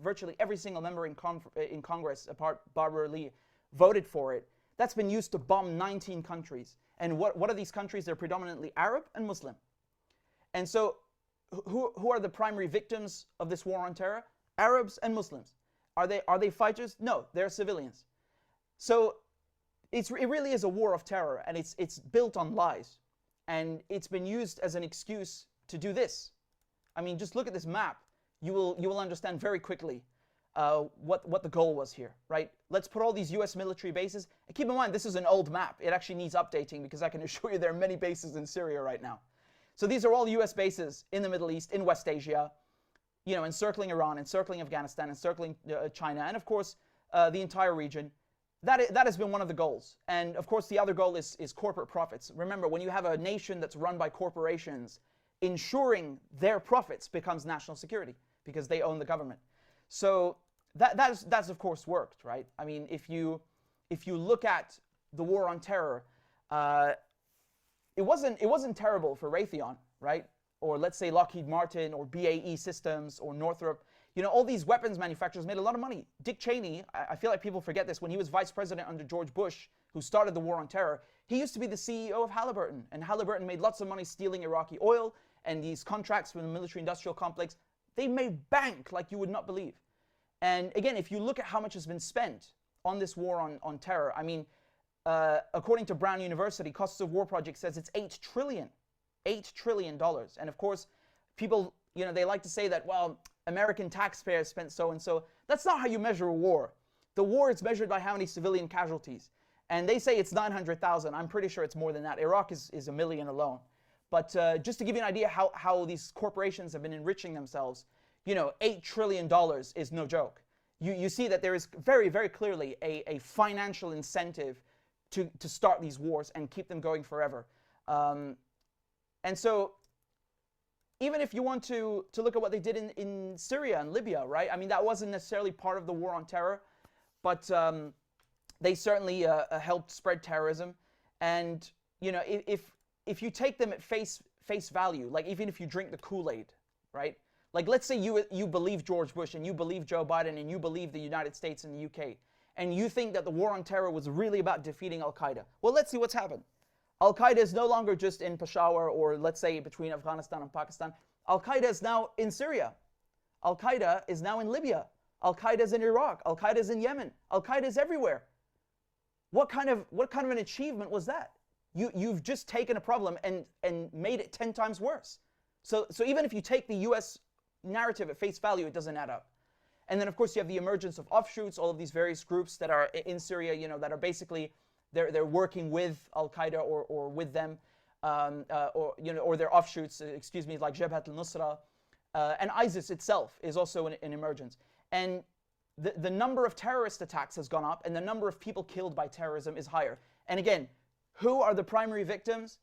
virtually every single member in Congress, apart Barbara Lee, voted for it. That's been used to bomb 19 countries. And what are these countries? They're predominantly Arab and Muslim. And so who are the primary victims of this war on terror? Arabs and Muslims. Are they fighters? No, they're civilians. So it really is a war of terror, and it's built on lies. And it's been used as an excuse to do this. I mean, just look at this map. You will understand very quickly what the goal was here, right? Let's put all these US military bases. And keep in mind, this is an old map. It actually needs updating, because I can assure you there are many bases in Syria right now. So these are all US bases in the Middle East, in West Asia, encircling Iran, encircling Afghanistan, encircling China, and of course, the entire region. That has been one of the goals. And of course, the other goal is corporate profits. Remember, when you have a nation that's run by corporations, ensuring their profits becomes national security, because they own the government. So that's of course worked, right? I mean, if you look at the war on terror, it wasn't terrible for Raytheon, right? Or let's say Lockheed Martin or BAE Systems or Northrop. All these weapons manufacturers made a lot of money. Dick Cheney, I feel like people forget this, when he was vice president under George Bush, who started the war on terror, he used to be the CEO of Halliburton. And Halliburton made lots of money stealing Iraqi oil and these contracts from the military-industrial complex. They made bank like you would not believe. And again, if you look at how much has been spent on this war on terror, I mean, according to Brown University, Costs of War Project says it's $8 trillion. $8 trillion. And of course, people, they like to say that, well, American taxpayers spent so and so. That's not how you measure a war. The war is measured by how many civilian casualties. And they say it's 900,000. I'm pretty sure it's more than that. Iraq is 1 million alone. But just to give you an idea how these corporations have been enriching themselves, $8 trillion is no joke. You see that there is very, very clearly a financial incentive to start these wars and keep them going forever. And so even if you want to look at what they did in Syria and Libya, right? I mean, that wasn't necessarily part of the war on terror, but they certainly helped spread terrorism. And, if you take them at face value, like even if you drink the Kool-Aid, right? Like let's say you believe George Bush and you believe Joe Biden and you believe the United States and the UK, and you think that the war on terror was really about defeating Al-Qaeda. Well, let's see what's happened. Al-Qaeda is no longer just in Peshawar or let's say between Afghanistan and Pakistan. Al-Qaeda is now in Syria. Al-Qaeda is now in Libya. Al-Qaeda is in Iraq. Al-Qaeda is in Yemen. Al-Qaeda is everywhere. What kind of an achievement was that? You've just taken a problem and made it 10 times worse. So even if you take the US narrative at face value, it doesn't add up. And then of course you have the emergence of offshoots, all of these various groups that are in Syria, that are basically they're working with Al-Qaeda or with them, or their offshoots, like Jabhat al-Nusra, and ISIS itself is also an emergence. And the number of terrorist attacks has gone up, and the number of people killed by terrorism is higher. And again, who are the primary victims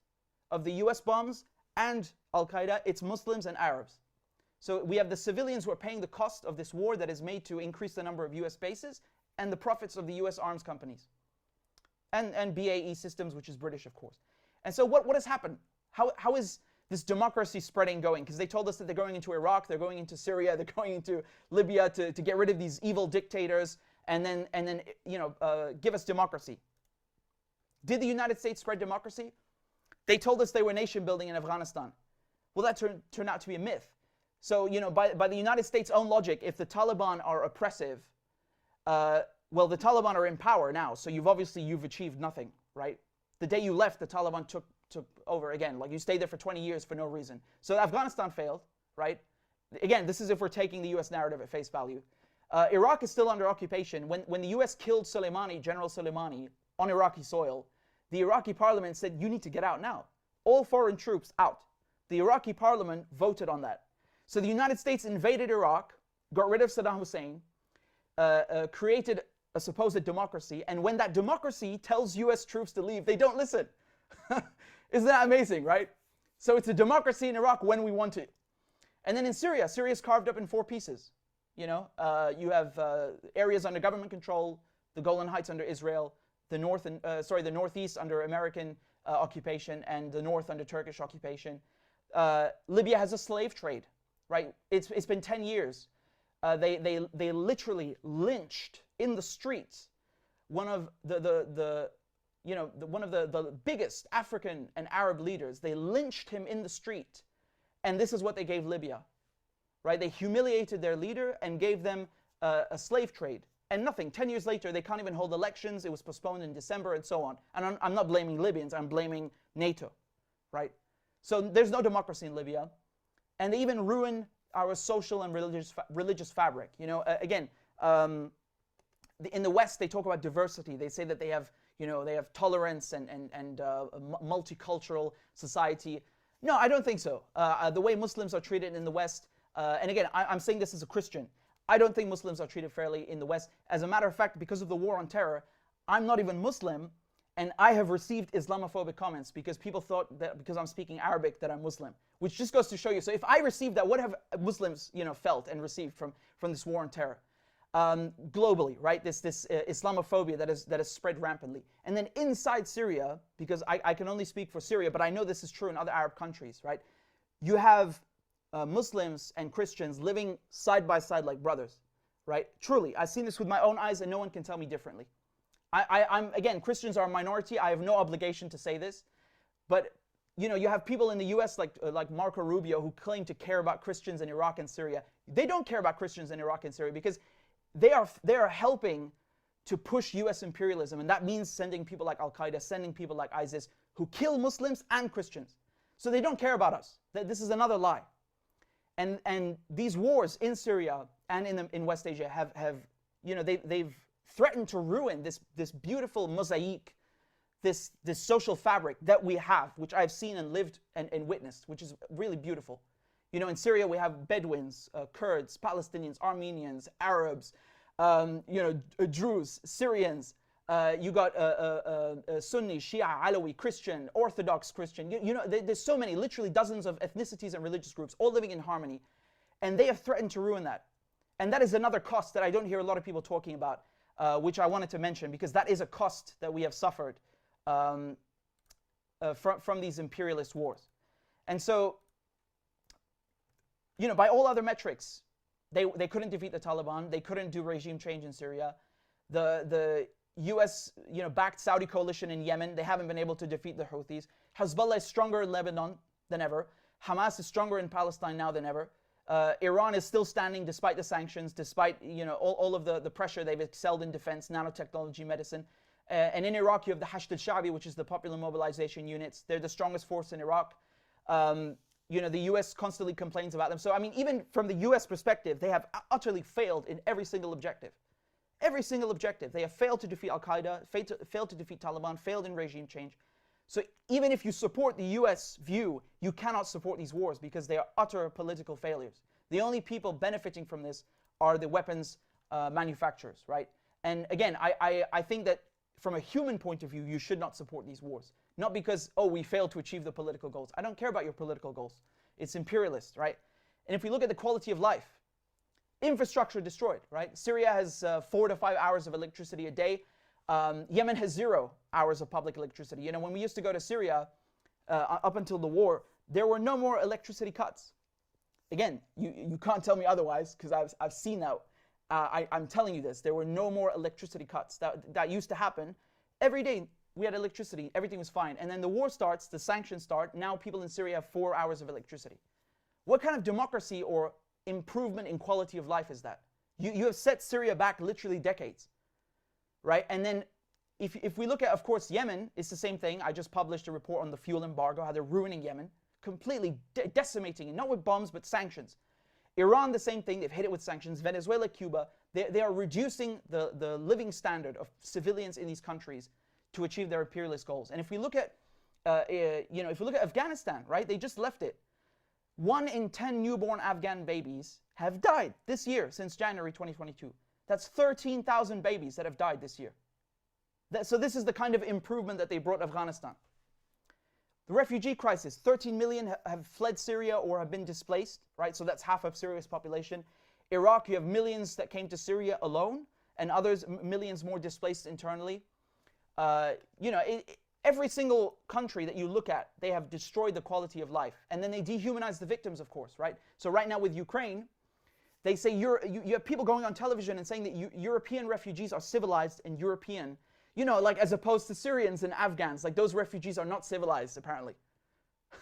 of the US bombs and Al-Qaeda? It's Muslims and Arabs. So we have the civilians who are paying the cost of this war that is made to increase the number of US bases, and the profits of the US arms companies. And BAE Systems, which is British, of course. And so what has happened? How is this democracy spreading going? Because they told us that they're going into Iraq, they're going into Syria, they're going into Libya to get rid of these evil dictators and then give us democracy. Did the United States spread democracy? They told us they were nation building in Afghanistan. Well, that turned out to be a myth. So, by the United States' own logic, if the Taliban are oppressive, well, the Taliban are in power now, so you've achieved nothing, right? The day you left, the Taliban took over again. Like, you stayed there for 20 years for no reason. So Afghanistan failed, right? Again, this is if we're taking the US narrative at face value. Iraq is still under occupation. When the US killed Soleimani, General Soleimani, on Iraqi soil, the Iraqi parliament said, you need to get out now. All foreign troops out. The Iraqi parliament voted on that. So the United States invaded Iraq, got rid of Saddam Hussein, created a supposed democracy, and when that democracy tells US troops to leave, they don't listen. Isn't that amazing, right? So it's a democracy in Iraq when we want it. And then in Syria, Syria is carved up in 4 pieces. You have areas under government control, the Golan Heights under Israel, the northeast under American occupation, and the north under Turkish occupation. Libya has a slave trade, right? It's been 10 years. They literally lynched in the streets one of the biggest African and Arab leaders. They lynched him in the street, and this is what they gave Libya, right? They humiliated their leader and gave them a slave trade, and nothing. 10 years later, they can't even hold elections. It was postponed in December, and so on. And I'm not blaming Libyans. I'm blaming NATO, right? So there's no democracy in Libya, and they even ruin our social and religious fabric. Again, in the West, they talk about diversity. They say that they have tolerance and multicultural society. No, I don't think so. The way Muslims are treated in the West, and again, I'm saying this as a Christian, I don't think Muslims are treated fairly in the West. As a matter of fact, because of the war on terror, I'm not even Muslim, and I have received Islamophobic comments because people thought that because I'm speaking Arabic that I'm Muslim, which just goes to show you. So if I received that, what have Muslims felt and received from this war on terror? Globally, right? This Islamophobia that has spread rampantly. And then inside Syria, because I can only speak for Syria, but I know this is true in other Arab countries, right? You have Muslims and Christians living side by side like brothers, right? Truly, I've seen this with my own eyes, and no one can tell me differently. Again, Christians are a minority. I have no obligation to say this, but you have people in the U.S. like Marco Rubio who claim to care about Christians in Iraq and Syria. They don't care about Christians in Iraq and Syria because they are helping to push U.S. imperialism, and that means sending people like Al-Qaeda, sending people like ISIS who kill Muslims and Christians. So they don't care about us. This is another lie. And these wars in Syria and in West Asia they've threatened to ruin this beautiful mosaic, this social fabric that we have, which I've seen and lived and witnessed, which is really beautiful. In Syria we have Bedouins, Kurds, Palestinians, Armenians, Arabs, Druze, Syrians. You got Sunni, Shia, Alawi, Christian, Orthodox Christian. There's so many, literally dozens of ethnicities and religious groups all living in harmony, and they have threatened to ruin that. And that is another cost that I don't hear a lot of people talking about, which I wanted to mention because that is a cost that we have suffered from these imperialist wars. And so, by all other metrics, they couldn't defeat the Taliban. They couldn't do regime change in Syria. The U.S. backed Saudi coalition in Yemen, they haven't been able to defeat the Houthis. Hezbollah is stronger in Lebanon than ever. Hamas is stronger in Palestine now than ever. Iran is still standing despite the sanctions, despite all of the pressure. They've excelled in defense, nanotechnology, medicine. And in Iraq, you have the Hashd al-Sha'bi, which is the popular mobilization units. They're the strongest force in Iraq. The U.S. constantly complains about them. So, I mean, even from the U.S. perspective, they have utterly failed in every single objective. every single objective. They have failed to defeat Al-Qaeda, failed to defeat Taliban, failed in regime change. So even if you support the US view, you cannot support these wars because they are utter political failures. The only people benefiting from this are the weapons manufacturers, right? And again, I think that from a human point of view, you should not support these wars. Not because, oh, we failed to achieve the political goals. I don't care about your political goals. It's imperialist, right? And if we look at the quality of life, infrastructure destroyed, right? Syria has 4 to 5 hours of electricity a day. Yemen has 0 hours of public electricity. You know, when we used to go to Syria, up until the war, there were no more electricity cuts. Again, you can't tell me otherwise because I've seen that. I'm telling you this. There were no more electricity cuts. That used to happen. Every day we had electricity. Everything was fine. And then the war starts, the sanctions start. Now people in Syria have 4 hours of electricity. What kind of democracy or improvement in quality of life is that? You have set Syria back literally decades, right? And then if we look at, of course, Yemen, it's the same thing. I just published a report on the fuel embargo, how they're ruining Yemen, completely decimating it, not with bombs, but sanctions. Iran, the same thing. They've hit it with sanctions. Venezuela, Cuba, they are reducing the living standard of civilians in these countries to achieve their imperialist goals. And if we look at, if we look at Afghanistan, right? They just left it. 1 in 10 newborn Afghan babies have died this year since January 2022. That's 13,000 babies that have died this year. So this is the kind of improvement that they brought Afghanistan. The refugee crisis, 13 million have fled Syria or have been displaced, right? So that's half of Syria's population. Iraq, you have millions that came to Syria alone, and others, millions more displaced internally. Every single country that you look at, they have destroyed the quality of life. And then they dehumanize the victims, of course, right? So right now with Ukraine, they say you have people going on television and saying that European refugees are civilized and European, like as opposed to Syrians and Afghans. Like those refugees are not civilized, apparently.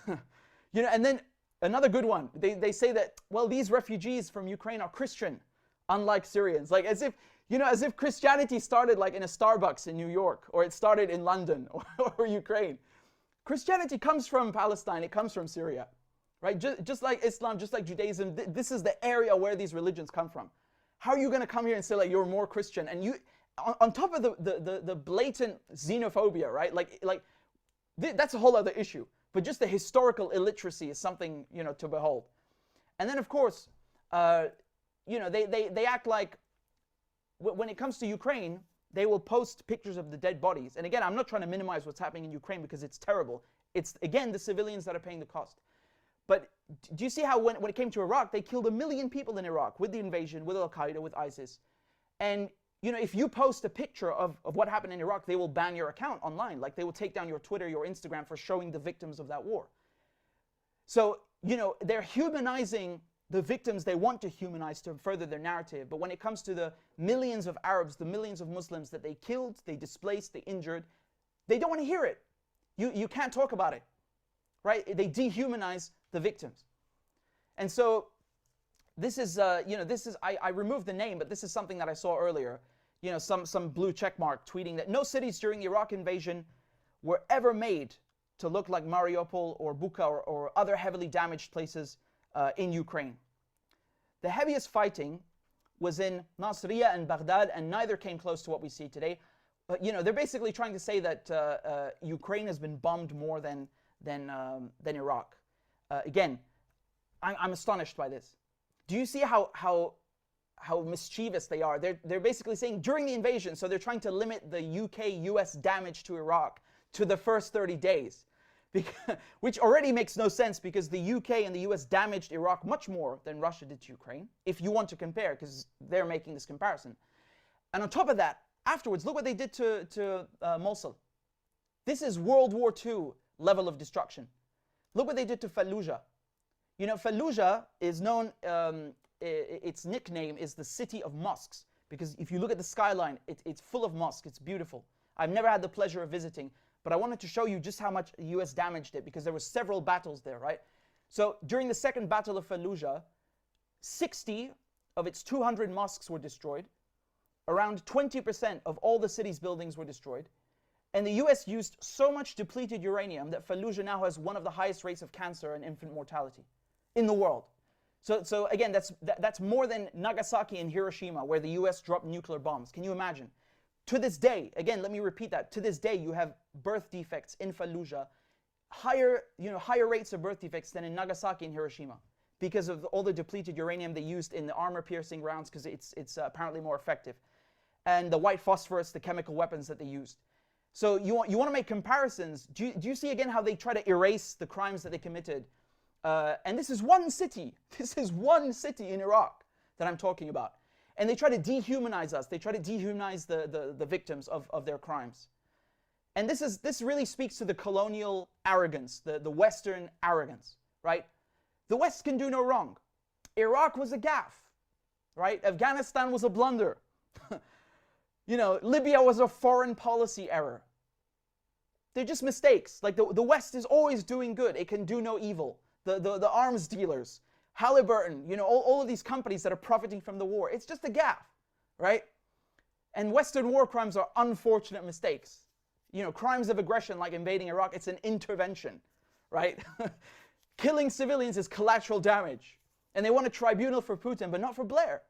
And then another good one. They say that, well, these refugees from Ukraine are Christian, unlike Syrians. Like as if Christianity started like in a Starbucks in New York, or it started in London or Ukraine. Christianity comes from Palestine, it comes from Syria, right? Just like Islam, just like Judaism, this is the area where these religions come from. How are you going to come here and say like you're more Christian? And you, on top of the blatant xenophobia, right? That's a whole other issue. But just the historical illiteracy is something, to behold. And then of course, they act like, when it comes to Ukraine, they will post pictures of the dead bodies. And again, I'm not trying to minimize what's happening in Ukraine because it's terrible. It's, again, the civilians that are paying the cost. But do you see how when it came to Iraq, they killed 1 million people in Iraq with the invasion, with Al-Qaeda, with ISIS. And, if you post a picture of what happened in Iraq, they will ban your account online. Like they will take down your Twitter, your Instagram for showing the victims of that war. So, they're humanizing the victims they want to humanize to further their narrative. But when it comes to the millions of Arabs, the millions of Muslims that they killed, they displaced, they injured, they don't want to hear it. You can't talk about it, right? They dehumanize the victims. And so this is, I removed the name, but this is something that I saw earlier. Some blue check mark tweeting that no cities during the Iraq invasion were ever made to look like Mariupol or Bucha or other heavily damaged places in Ukraine. The heaviest fighting was in Nasiriyah and Baghdad, and neither came close to what we see today. But they're basically trying to say that Ukraine has been bombed more than Iraq. Again, I'm astonished by this. Do you see how mischievous they are? They're basically saying during the invasion, so they're trying to limit the UK-US damage to Iraq to the first 30 days. Which already makes no sense because the UK and the US damaged Iraq much more than Russia did to Ukraine, if you want to compare, because they're making this comparison. And on top of that, afterwards, look what they did to Mosul. This is World War II level of destruction. Look what they did to Fallujah. Fallujah is known, its nickname is the city of mosques, because if you look at the skyline, it's full of mosques, it's beautiful. I've never had the pleasure of visiting, but I wanted to show you just how much the US damaged it because there were several battles there, right? So during the Second Battle of Fallujah, 60 of its 200 mosques were destroyed. Around 20% of all the city's buildings were destroyed. And the US used so much depleted uranium that Fallujah now has one of the highest rates of cancer and infant mortality in the world. So again, that's more than Nagasaki and Hiroshima, where the US dropped nuclear bombs. Can you imagine? To this day, again, let me repeat that. To this day, you have birth defects in Fallujah, higher rates of birth defects than in Nagasaki and Hiroshima, because of all the depleted uranium they used in the armor-piercing rounds, because it's apparently more effective, and the white phosphorus, the chemical weapons that they used. So you want to make comparisons. Do you see again how they try to erase the crimes that they committed? And this is one city. This is one city in Iraq that I'm talking about. And they try to dehumanize us. They try to dehumanize the victims of their crimes. And this really speaks to the colonial arrogance, the Western arrogance, right? The West can do no wrong. Iraq was a gaffe, right? Afghanistan was a blunder. Libya was a foreign policy error. They're just mistakes. Like the West is always doing good. It can do no evil. The arms dealers, Halliburton, all of these companies that are profiting from the war, it's just a gaffe, right? And Western war crimes are unfortunate mistakes. Crimes of aggression like invading Iraq, it's an intervention, right? Killing civilians is collateral damage. And they want a tribunal for Putin, but not for Blair.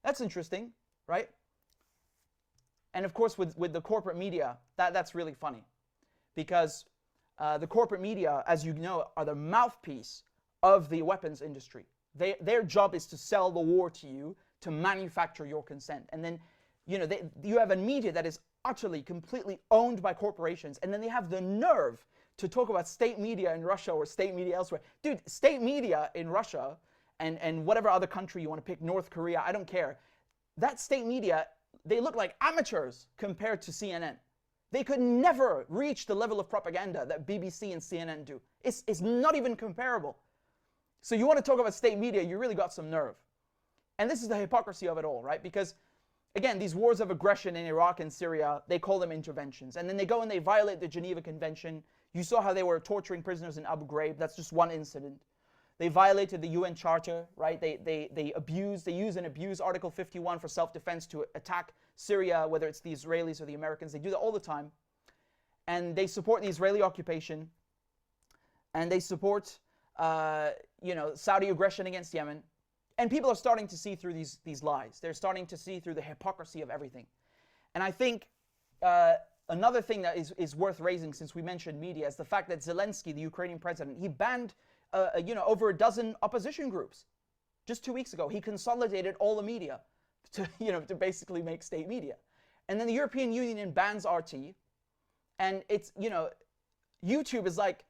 That's interesting, right? And of course, with the corporate media, that's really funny. Because the corporate media, as you know, are the mouthpiece of the weapons industry. Their job is to sell the war to you, to manufacture your consent. And then, you have a media that is utterly, completely owned by corporations. And then they have the nerve to talk about state media in Russia or state media elsewhere. Dude, state media in Russia and whatever other country you want to pick, North Korea, I don't care. That state media, they look like amateurs compared to CNN. They could never reach the level of propaganda that BBC and CNN do. It's not even comparable. So you want to talk about state media, you really got some nerve. And this is the hypocrisy of it all, right? Because, again, these wars of aggression in Iraq and Syria, they call them interventions. And then they go and they violate the Geneva Convention. You saw how they were torturing prisoners in Abu Ghraib. That's just one incident. They violated the UN Charter, right? They use and abuse Article 51 for self-defense to attack Syria, whether it's the Israelis or the Americans. They do that all the time. And they support the Israeli occupation. And they support, Saudi aggression against Yemen. And people are starting to see through these lies. They're starting to see through the hypocrisy of everything. And I think another thing that is worth raising, since we mentioned media, is the fact that Zelensky, the Ukrainian president, he banned over a dozen opposition groups. Just 2 weeks ago, he consolidated all the media to basically make state media. And then the European Union bans RT. And it's, YouTube is like,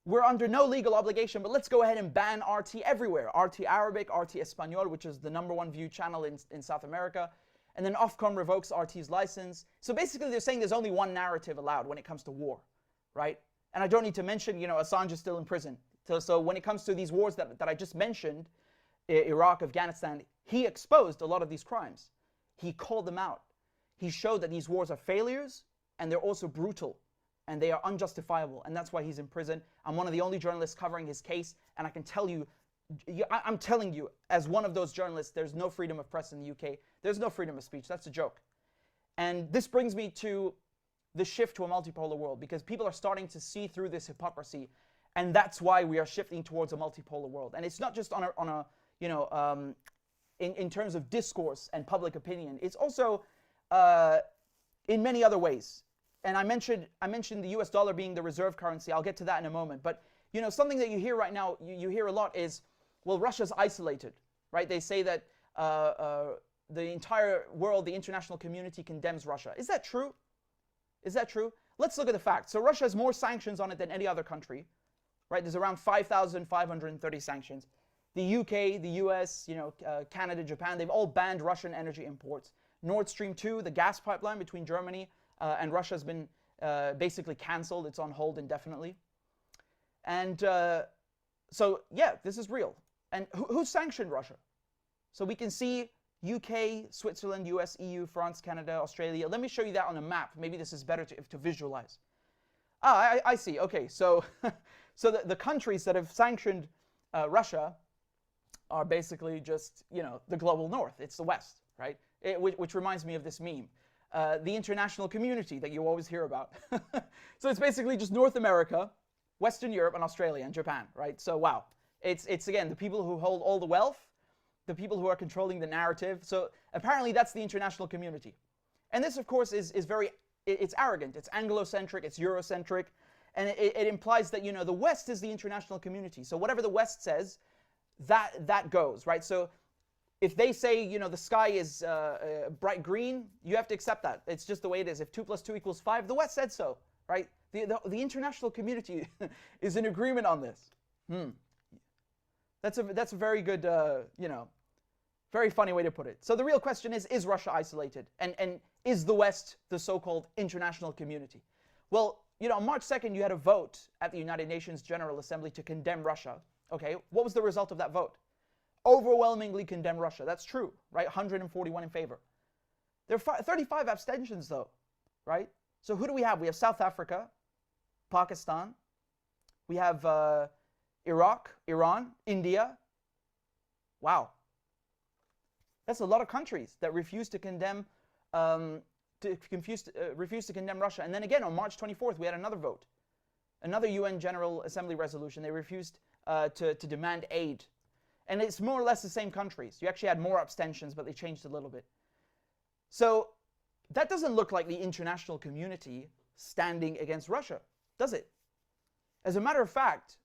we're under no legal obligation, but let's go ahead and ban RT everywhere. RT Arabic, RT Espanol, which is the #1 viewed channel in South America. And then Ofcom revokes RT's license. So basically they're saying there's only one narrative allowed when it comes to war, right? And I don't need to mention, Assange is still in prison. So when it comes to these wars that I just mentioned, Iraq, Afghanistan, he exposed a lot of these crimes. He called them out. He showed that these wars are failures and they're also brutal and they are unjustifiable. And that's why he's in prison. I'm one of the only journalists covering his case. And I can tell you, I'm telling you, as one of those journalists, there's no freedom of press in the UK. There's no freedom of speech. That's a joke. And this brings me to the shift to a multipolar world, because people are starting to see through this hypocrisy. And that's why we are shifting towards a multipolar world. And it's not just in terms of discourse and public opinion. It's also in many other ways. And I mentioned the US dollar being the reserve currency. I'll get to that in a moment. But something that you hear right now, you hear a lot is, well, Russia's isolated, right? They say that the entire world, the international community condemns Russia. Is that true? Is that true? Let's look at the facts. So Russia has more sanctions on it than any other country. Right, there's around 5,530 sanctions. The UK, the US, Canada, Japan, they've all banned Russian energy imports. Nord Stream 2, the gas pipeline between Germany and Russia, has been basically cancelled. It's on hold indefinitely. And so, yeah, this is real. And who sanctioned Russia? So we can see UK, Switzerland, US, EU, France, Canada, Australia. Let me show you that on a map. Maybe this is better to visualize. I see. Okay, so so the countries that have sanctioned Russia are basically just, the global north. It's the West, right? Which reminds me of this meme. The international community that you always hear about. So it's basically just North America, Western Europe, and Australia and Japan, right? So wow. It's again, the people who hold all the wealth, the people who are controlling the narrative. So apparently that's the international community. And this, of course, is very, it's arrogant. It's Anglo-centric, it's Eurocentric, and it implies that, the West is the international community. So whatever the West says, that goes, right? So if they say, the sky is bright green, you have to accept that. It's just the way it is. If 2 + 2 = 5, the West said so, right? The international community is in agreement on this. That's a very good, very funny way to put it. So the real question is Russia isolated? And is the West the so-called international community? Well, on March 2nd, you had a vote at the United Nations General Assembly to condemn Russia. Okay, what was the result of that vote? Overwhelmingly condemn Russia. That's true, right? 141 in favor. There are 35 abstentions, though, right? So who do we have? We have South Africa, Pakistan. We have Iraq, Iran, India. Wow. That's a lot of countries that refuse to condemn refuse to condemn Russia. And then again, on March 24th, we had another vote, another UN General Assembly resolution. They refused to demand aid. And it's more or less the same countries. You actually had more abstentions, but they changed a little bit. So that doesn't look like the international community standing against Russia, does it? As a matter of fact,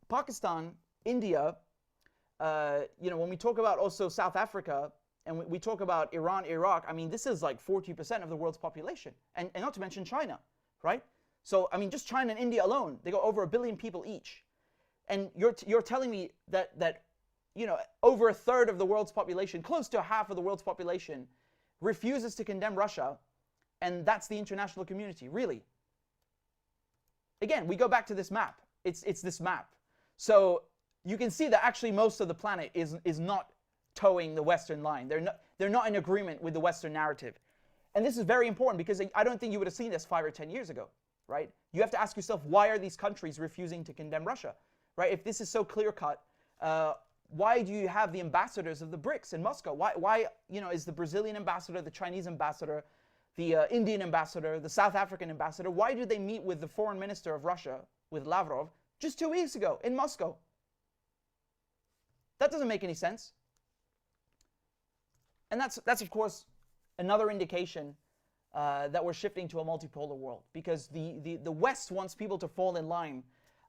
Pakistan, India, when we talk about also South Africa, and we talk about Iran, Iraq, I mean, this is like 40% of the world's population, and not to mention China, right? So, I mean, just China and India alone, they go over 1 billion people each. And you're telling me that over a third of the world's population, close to half of the world's population, refuses to condemn Russia, and that's the international community, really? Again, we go back to this map. It's this map. So you can see that actually most of the planet is not towing the Western line. They're not in agreement with the Western narrative. And this is very important because I don't think you would have seen this 5 or 10 years ago, right? You have to ask yourself, why are these countries refusing to condemn Russia, right? If this is so clear-cut, why do you have the ambassadors of the BRICS in Moscow? Why is the Brazilian ambassador, the Chinese ambassador, the Indian ambassador, the South African ambassador, why did they meet with the foreign minister of Russia, with Lavrov, just 2 weeks ago in Moscow? That doesn't make any sense. And that's of course another indication that we're shifting to a multipolar world, because the West wants people to fall in line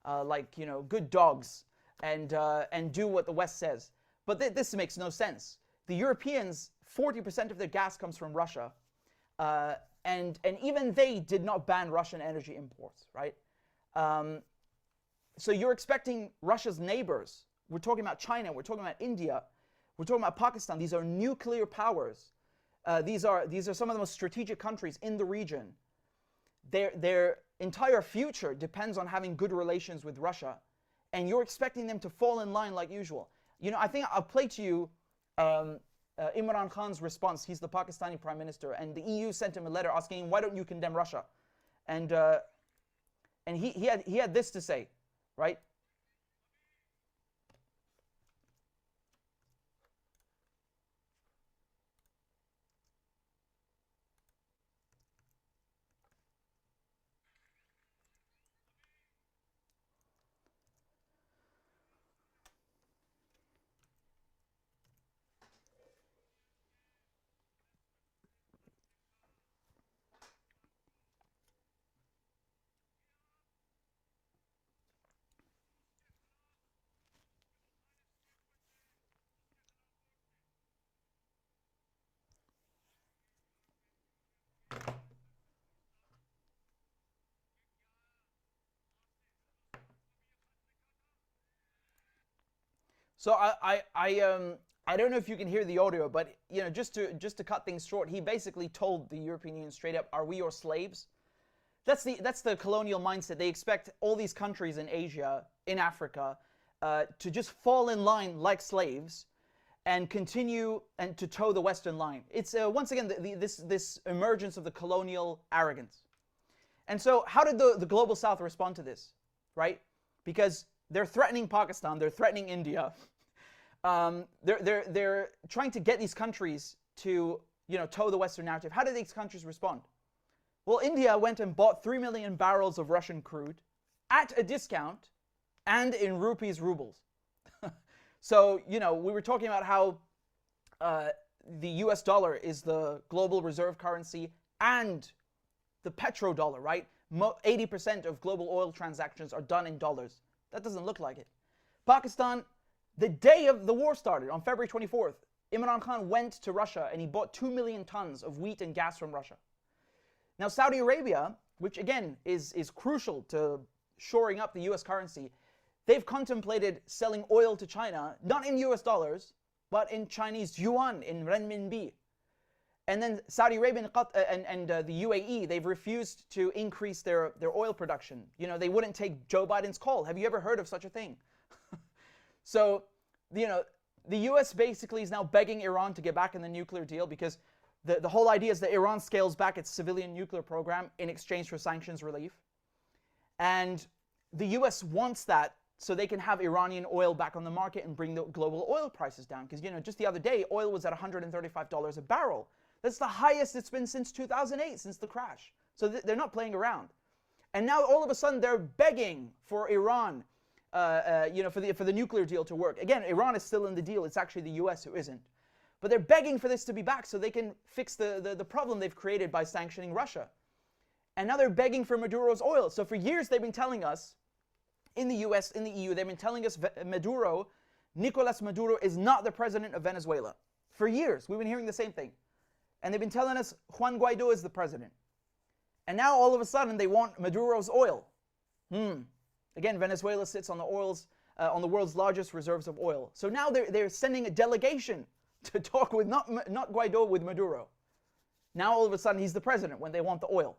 like good dogs and do what the West says. But this makes no sense. The Europeans, 40% of their gas comes from Russia, and even they did not ban Russian energy imports, right? So you're expecting Russia's neighbors, we're talking about China, we're talking about India, we're talking about Pakistan, these are nuclear powers. These are some of the most strategic countries in the region. Their entire future depends on having good relations with Russia, and you're expecting them to fall in line like usual. I think I'll play to you Imran Khan's response. He's the Pakistani Prime Minister, and the EU sent him a letter asking him, why don't you condemn Russia? And he had this to say, right? So I don't know if you can hear the audio, but just to cut things short, he basically told the European Union straight up, "Are we your slaves?" That's the colonial mindset. They expect all these countries in Asia, in Africa, to just fall in line like slaves, and continue and to toe the Western line. It's once again this emergence of the colonial arrogance. And so, how did the global South respond to this, right? Because they're threatening Pakistan, they're threatening India. They're trying to get these countries to toe the Western narrative. How did these countries respond? Well, India went and bought 3 million barrels of Russian crude at a discount and in rupees, rubles. So, you know, we were talking about how the US dollar is the global reserve currency and the Petro Dollar, right? 80% of global oil transactions are done in dollars. That doesn't look like it. Pakistan, the day of the war started, on February 24th, Imran Khan went to Russia and he bought 2 million tons of wheat and gas from Russia. Now, Saudi Arabia, which again is crucial to shoring up the US currency, they've contemplated selling oil to China, not in US dollars, but in Chinese yuan, in renminbi. And then Saudi Arabia and the UAE, they've refused to increase their oil production. You know, they wouldn't take Joe Biden's call. Have you ever heard of such a thing? So, you know, the US basically is now begging Iran to get back in the nuclear deal because the whole idea is that Iran scales back its civilian nuclear program in exchange for sanctions relief. And the US wants that so they can have Iranian oil back on the market and bring the global oil prices down. Because, you know, just the other day, oil was at $135 a barrel. That's the highest it's been since 2008, since the crash. So they're not playing around. And now all of a sudden they're begging for Iran, you know, for the nuclear deal to work. Again, Iran is still in the deal. It's actually the US who isn't. But they're begging for this to be back so they can fix the problem they've created by sanctioning Russia. And now they're begging for Maduro's oil. So for years they've been telling us, in the US, in the EU, they've been telling us Nicolas Maduro is not the president of Venezuela. For years, we've been hearing the same thing. And they've been telling us Juan Guaido is the president. And now all of a sudden they want Maduro's oil. Again, Venezuela sits on the world's largest reserves of oil. So now they're sending a delegation to talk with not Guaido, with Maduro. Now all of a sudden he's the president when they want the oil.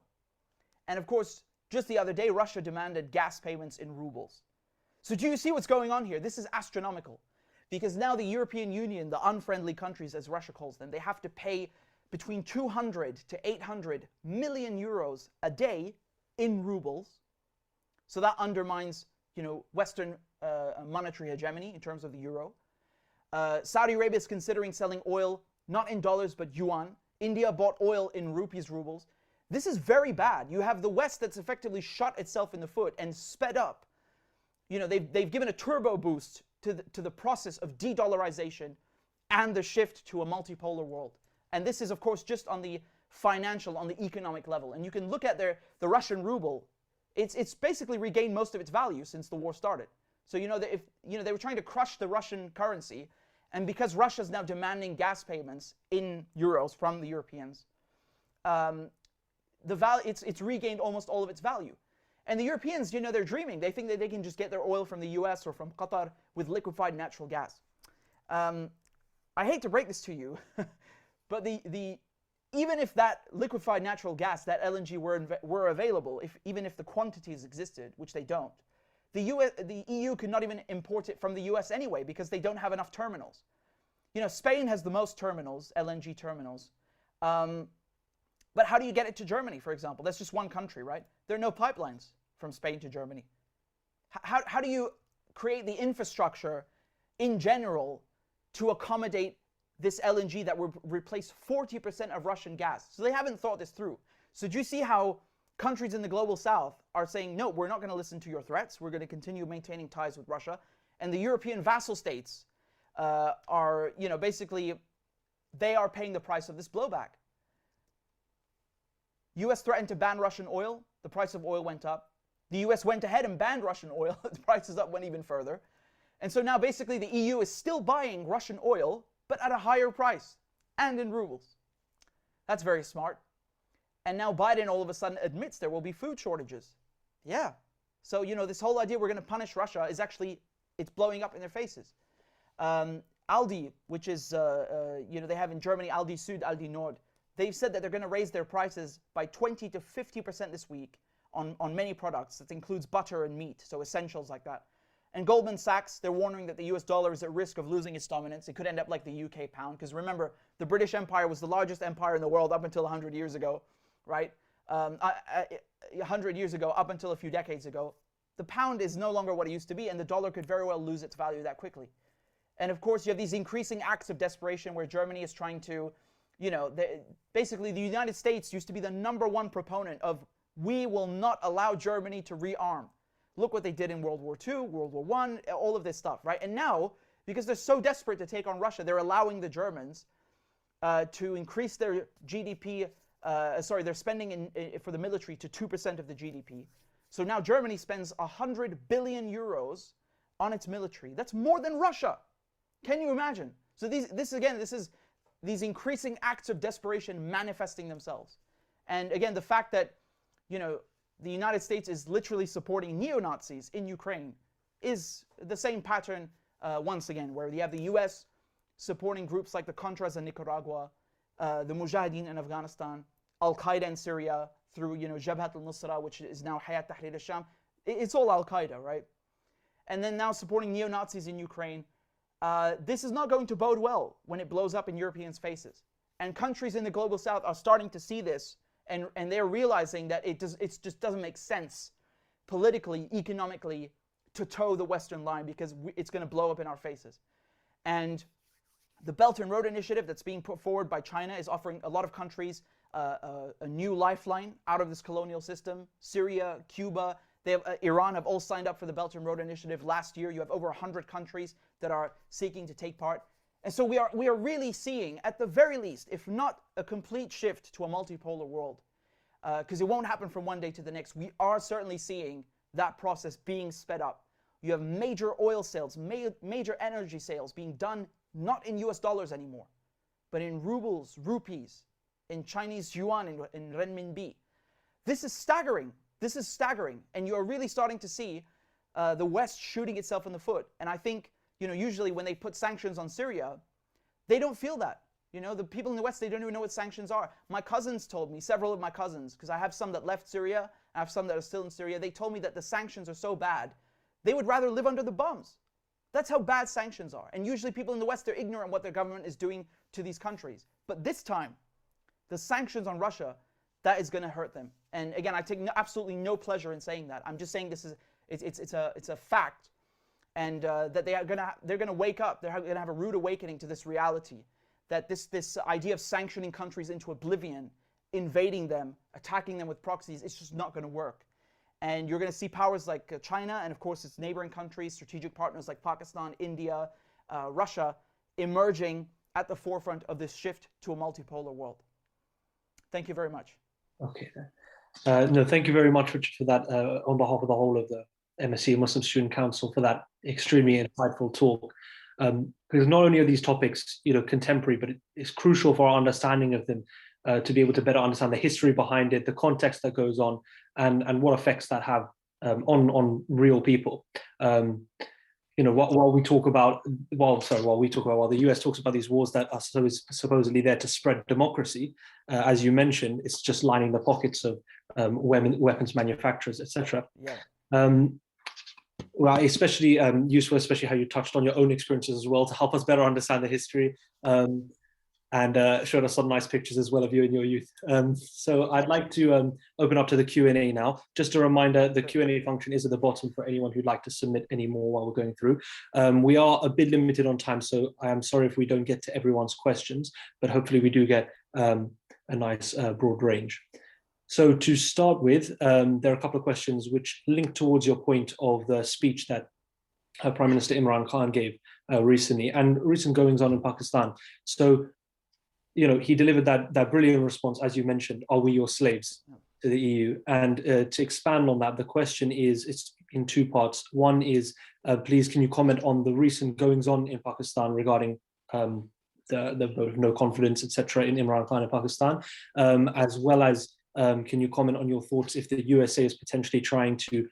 And of course, just the other day, Russia demanded gas payments in rubles. So do you see what's going on here? This is astronomical. Because now the European Union, the unfriendly countries as Russia calls them, they have to pay between 200 to 800 million euros a day in rubles. So that undermines, you know, Western monetary hegemony in terms of the euro. Saudi Arabia is considering selling oil not in dollars but yuan. India bought oil in rupees, rubles. This is very bad. You have the West that's effectively shot itself in the foot and sped up. You know, they've given a turbo boost to the process of de-dollarization and the shift to a multipolar world. And this is, of course, just on the financial, on the economic level. And you can look at the Russian ruble. It's basically regained most of its value since the war started. So, you know, they were trying to crush the Russian currency, and because Russia's now demanding gas payments in euros from the Europeans, it's regained almost all of its value. And the Europeans, you know, they're dreaming. They think that they can just get their oil from the US or from Qatar with liquefied natural gas. I hate to break this to you, but even if that liquefied natural gas, that LNG were available, even if the quantities existed, which they don't, the EU could not even import it from the US anyway because they don't have enough terminals. You know, Spain has the most terminals, LNG terminals. But how do you get it to Germany, for example? That's just one country, right? There are no pipelines from Spain to Germany. How do you create the infrastructure in general to accommodate this LNG that will replace 40% of Russian gas? So they haven't thought this through. So do you see how countries in the global south are saying, no, we're not going to listen to your threats. We're going to continue maintaining ties with Russia. And the European vassal states are, you know, basically, they are paying the price of this blowback. US threatened to ban Russian oil. The price of oil went up. The US went ahead and banned Russian oil. The prices up went even further. And so now basically the EU is still buying Russian oil, but at a higher price and in rubles. That's very smart. And now Biden all of a sudden admits there will be food shortages. Yeah. So, you know, this whole idea we're going to punish Russia is actually, it's blowing up in their faces. Aldi, which is, you know, they have in Germany Aldi Süd, Aldi Nord. They've said that they're going to raise their prices by 20 to 50% this week on many products. That includes butter and meat, so essentials like that. And Goldman Sachs, they're warning that the US dollar is at risk of losing its dominance. It could end up like the UK pound, because remember, the British Empire was the largest empire in the world up until 100 years ago, right? 100 years ago, up until a few decades ago. The pound is no longer what it used to be, and the dollar could very well lose its value that quickly. And of course, you have these increasing acts of desperation where Germany is trying to, you know, basically the United States used to be the #1 proponent of, we will not allow Germany to rearm. Look what they did in World War II, World War I, all of this stuff, right? And now, because they're so desperate to take on Russia, they're allowing the Germans to increase their GDP, their spending for the military to 2% of the GDP. So now Germany spends 100 billion euros on its military. That's more than Russia. Can you imagine? So this is these increasing acts of desperation manifesting themselves. And again, the fact that, you know, the United States is literally supporting neo-Nazis in Ukraine is the same pattern once again, where you have the US supporting groups like the Contras in Nicaragua, the Mujahideen in Afghanistan, Al-Qaeda in Syria through, you know, Jabhat al-Nusra, which is now Hayat Tahrir al-Sham. It's all Al-Qaeda, right? And then now supporting neo-Nazis in Ukraine. This is not going to bode well when it blows up in Europeans' faces. And countries in the global south are starting to see this, and they're realizing that it just doesn't make sense politically, economically, to toe the Western line, because it's going to blow up in our faces. And the Belt and Road Initiative that's being put forward by China is offering a lot of countries a new lifeline out of this colonial system. Syria, Cuba, Iran have all signed up for the Belt and Road Initiative last year. You have over 100 countries that are seeking to take part. And so we are really seeing, at the very least, if not a complete shift to a multipolar world, because it won't happen from one day to the next, we are certainly seeing that process being sped up. You have major oil sales, major energy sales being done not in US dollars anymore, but in rubles, rupees, in Chinese yuan, in renminbi. This is staggering. This is staggering. And you're really starting to see the West shooting itself in the foot. And I think, you know, usually when they put sanctions on Syria, they don't feel that. You know, the people in the West, they don't even know what sanctions are. My cousins told me, several of my cousins, because I have some that left Syria, I have some that are still in Syria, they told me that the sanctions are so bad, they would rather live under the bombs. That's how bad sanctions are. And usually people in the West, they're ignorant what their government is doing to these countries. But this time, the sanctions on Russia, that is going to hurt them. And again, I take absolutely no pleasure in saying that. I'm just saying this is it's a fact, and that they're going to wake up. They're going to have a rude awakening to this reality, that this idea of sanctioning countries into oblivion, invading them, attacking them with proxies, it's just not going to work. And you're going to see powers like China and, of course, its neighboring countries, strategic partners like Pakistan, India, Russia, emerging at the forefront of this shift to a multipolar world. Thank you very much. Okay. No, thank you very much, Richard, for that, on behalf of the whole of the MSc Muslim Student Council, for that extremely insightful talk. Because not only are these topics, you know, contemporary, but it's crucial for our understanding of them, to be able to better understand the history behind it, the context that goes on, and what effects that have on real people. You know, while the US talks about these wars that are supposedly there to spread democracy, as you mentioned, it's just lining the pockets of weapons manufacturers, etc. Yeah. Well, especially useful, especially how you touched on your own experiences as well, to help us better understand the history, and showed us some nice pictures as well of you in your youth. So I'd like to open up to the Q&A now. Just a reminder, the Q&A function is at the bottom for anyone who'd like to submit any more while we're going through. We are a bit limited on time, so I am sorry if we don't get to everyone's questions, but hopefully we do get a nice broad range. So to start with, there are a couple of questions which link towards your point of the speech that Prime Minister Imran Khan gave recently, and recent goings on in Pakistan. So, you know, he delivered that brilliant response, as you mentioned, "Are we your slaves?" to the EU. And to expand on that, the question is, it's in two parts. One is, please, can you comment on the recent goings on in Pakistan regarding the vote of no confidence, etc., in Imran Khan in Pakistan, as well as can you comment on your thoughts if the USA is potentially trying to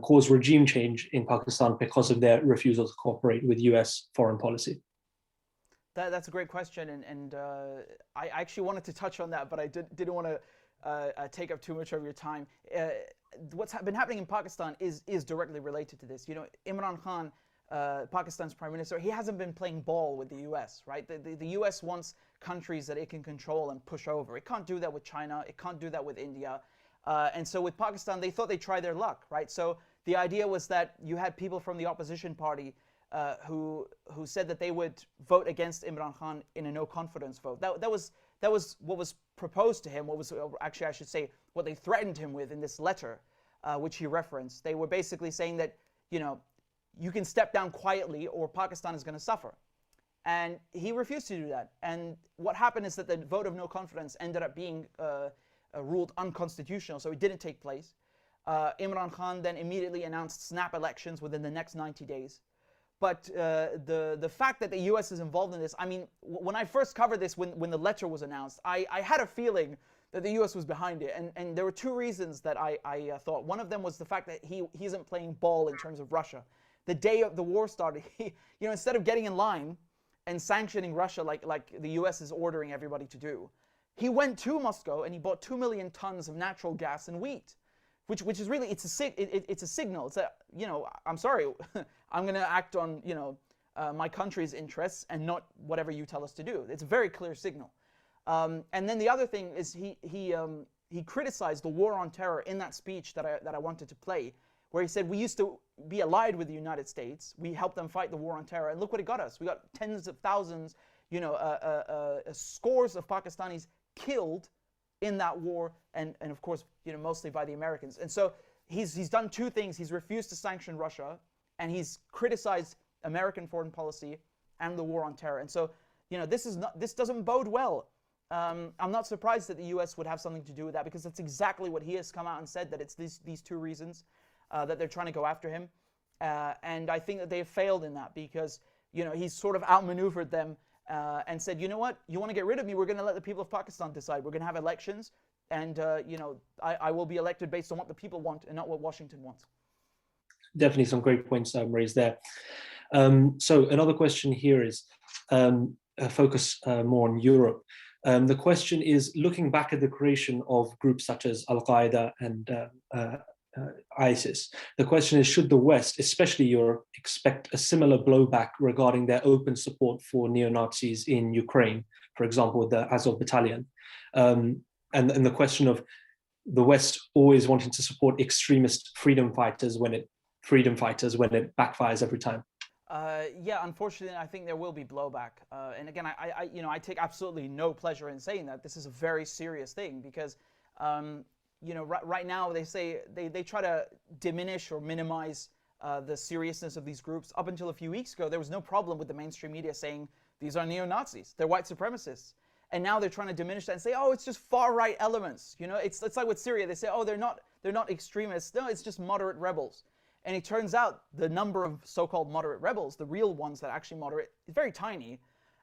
cause regime change in Pakistan because of their refusal to cooperate with US foreign policy? That's a great question, and I actually wanted to touch on that, but I didn't want to take up too much of your time. What's been happening in Pakistan is directly related to this. You know, Imran Khan, Pakistan's prime minister, he hasn't been playing ball with the US, right? The US wants countries that it can control and push over. It can't do that with China. It can't do that with India. And so with Pakistan, they thought they'd try their luck, right? So the idea was that you had people from the opposition party who said that they would vote against Imran Khan in a no confidence vote. That was what was proposed to him. What was actually, I should say, what they threatened him with in this letter which he referenced. They were basically saying that, you can step down quietly or Pakistan is going to suffer. And he refused to do that. And what happened is that the vote of no confidence ended up being ruled unconstitutional, so it didn't take place. Imran Khan then immediately announced snap elections within the next 90 days. But the fact that the US is involved in this, I mean, when I first covered this, when the letter was announced, I had a feeling that the US was behind it. And there were two reasons that I thought. One of them was the fact that he isn't playing ball in terms of Russia. The day of the war started, instead of getting in line and sanctioning Russia like the US is ordering everybody to do, he went to Moscow and he bought 2 million tons of natural gas and wheat, which is really, it's a signal. It's that, I'm sorry, I'm going to act on, my country's interests and not whatever you tell us to do. It's a very clear signal. And then the other thing is he criticized the war on terror in that speech that I wanted to play, where he said, we used to be allied with the United States. We helped them fight the war on terror. And look what it got us. We got tens of thousands, scores of Pakistanis killed in that war. And of course, mostly by the Americans. And so he's done two things. He's refused to sanction Russia, and he's criticized American foreign policy and the war on terror. And so, this doesn't bode well. I'm not surprised that the US would have something to do with that, because that's exactly what he has come out and said, that it's these two reasons that they're trying to go after him. And I think that they've failed in that, because, he's sort of outmaneuvered them and said, you know what, you want to get rid of me, we're going to let the people of Pakistan decide. We're going to have elections, and, I will be elected based on what the people want and not what Washington wants. Definitely some great points raised there. So another question here is focus more on Europe. The question is, looking back at the creation of groups such as Al-Qaeda and ISIS, the question is, should the West, especially Europe, expect a similar blowback regarding their open support for neo-Nazis in Ukraine, for example, with the Azov battalion? And the question of the West always wanting to support extremist freedom fighters when it backfires every time. Yeah, unfortunately, I think there will be blowback. And again, I take absolutely no pleasure in saying that. This is a very serious thing, because, right now they say they try to diminish or minimize the seriousness of these groups. Up until a few weeks ago, there was no problem with the mainstream media saying these are neo-Nazis, they're white supremacists. And now they're trying to diminish that and say, oh, it's just far-right elements. It's like with Syria. They say, oh, they're not extremists. No, it's just moderate rebels. And it turns out the number of so-called moderate rebels, the real ones that are actually moderate, is very tiny.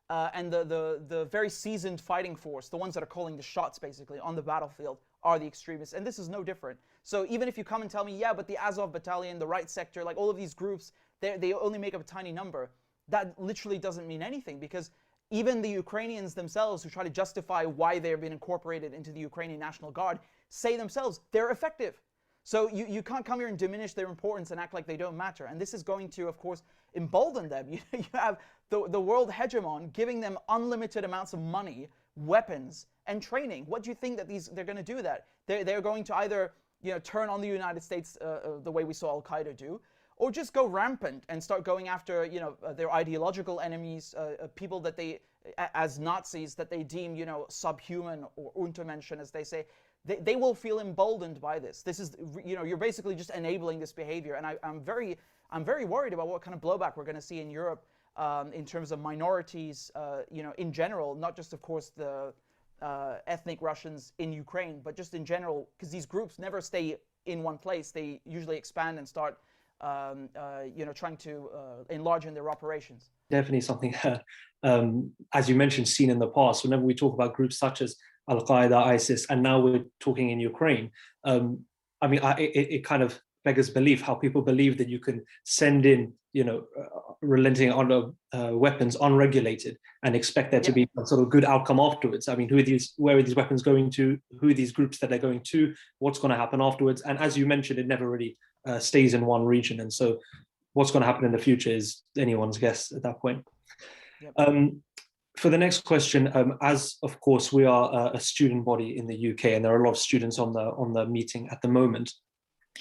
And the very seasoned fighting force, the ones that are calling the shots basically on the battlefield, are the extremists. And this is no different. So even if you come and tell me, yeah, but the Azov battalion, the right sector, like all of these groups, they only make up a tiny number, that literally doesn't mean anything, because even the Ukrainians themselves, who try to justify why they've been incorporated into the Ukrainian National Guard, say themselves they're effective. So you can't come here and diminish their importance and act like they don't matter. And this is going to, of course, embolden them. You have the world hegemon giving them unlimited amounts of money, weapons, and training. What do you think that they're going to do that? They're going to either turn on the United States the way we saw Al-Qaeda do, or just go rampant and start going after their ideological enemies, people that they, as Nazis, that they deem subhuman or Untermenschen, as they say. They will feel emboldened by this. This is, you're basically just enabling this behavior. And I'm very worried about what kind of blowback we're going to see in Europe in terms of minorities, in general, not just, of course, the ethnic Russians in Ukraine, but just in general, because these groups never stay in one place. They usually expand and start, trying to enlarge in their operations. Definitely something, as you mentioned, seen in the past. Whenever we talk about groups such as Al-Qaeda, ISIS, and now we're talking in Ukraine. It kind of beggars belief how people believe that you can send in, relenting on weapons unregulated and expect there to be some sort of good outcome afterwards. I mean, where are these weapons going to? Who are these groups that they're going to? What's going to happen afterwards? And as you mentioned, it never really stays in one region. And so what's going to happen in the future is anyone's guess at that point. Yep. For the next question, as of course we are a student body in the UK, and there are a lot of students on the meeting at the moment,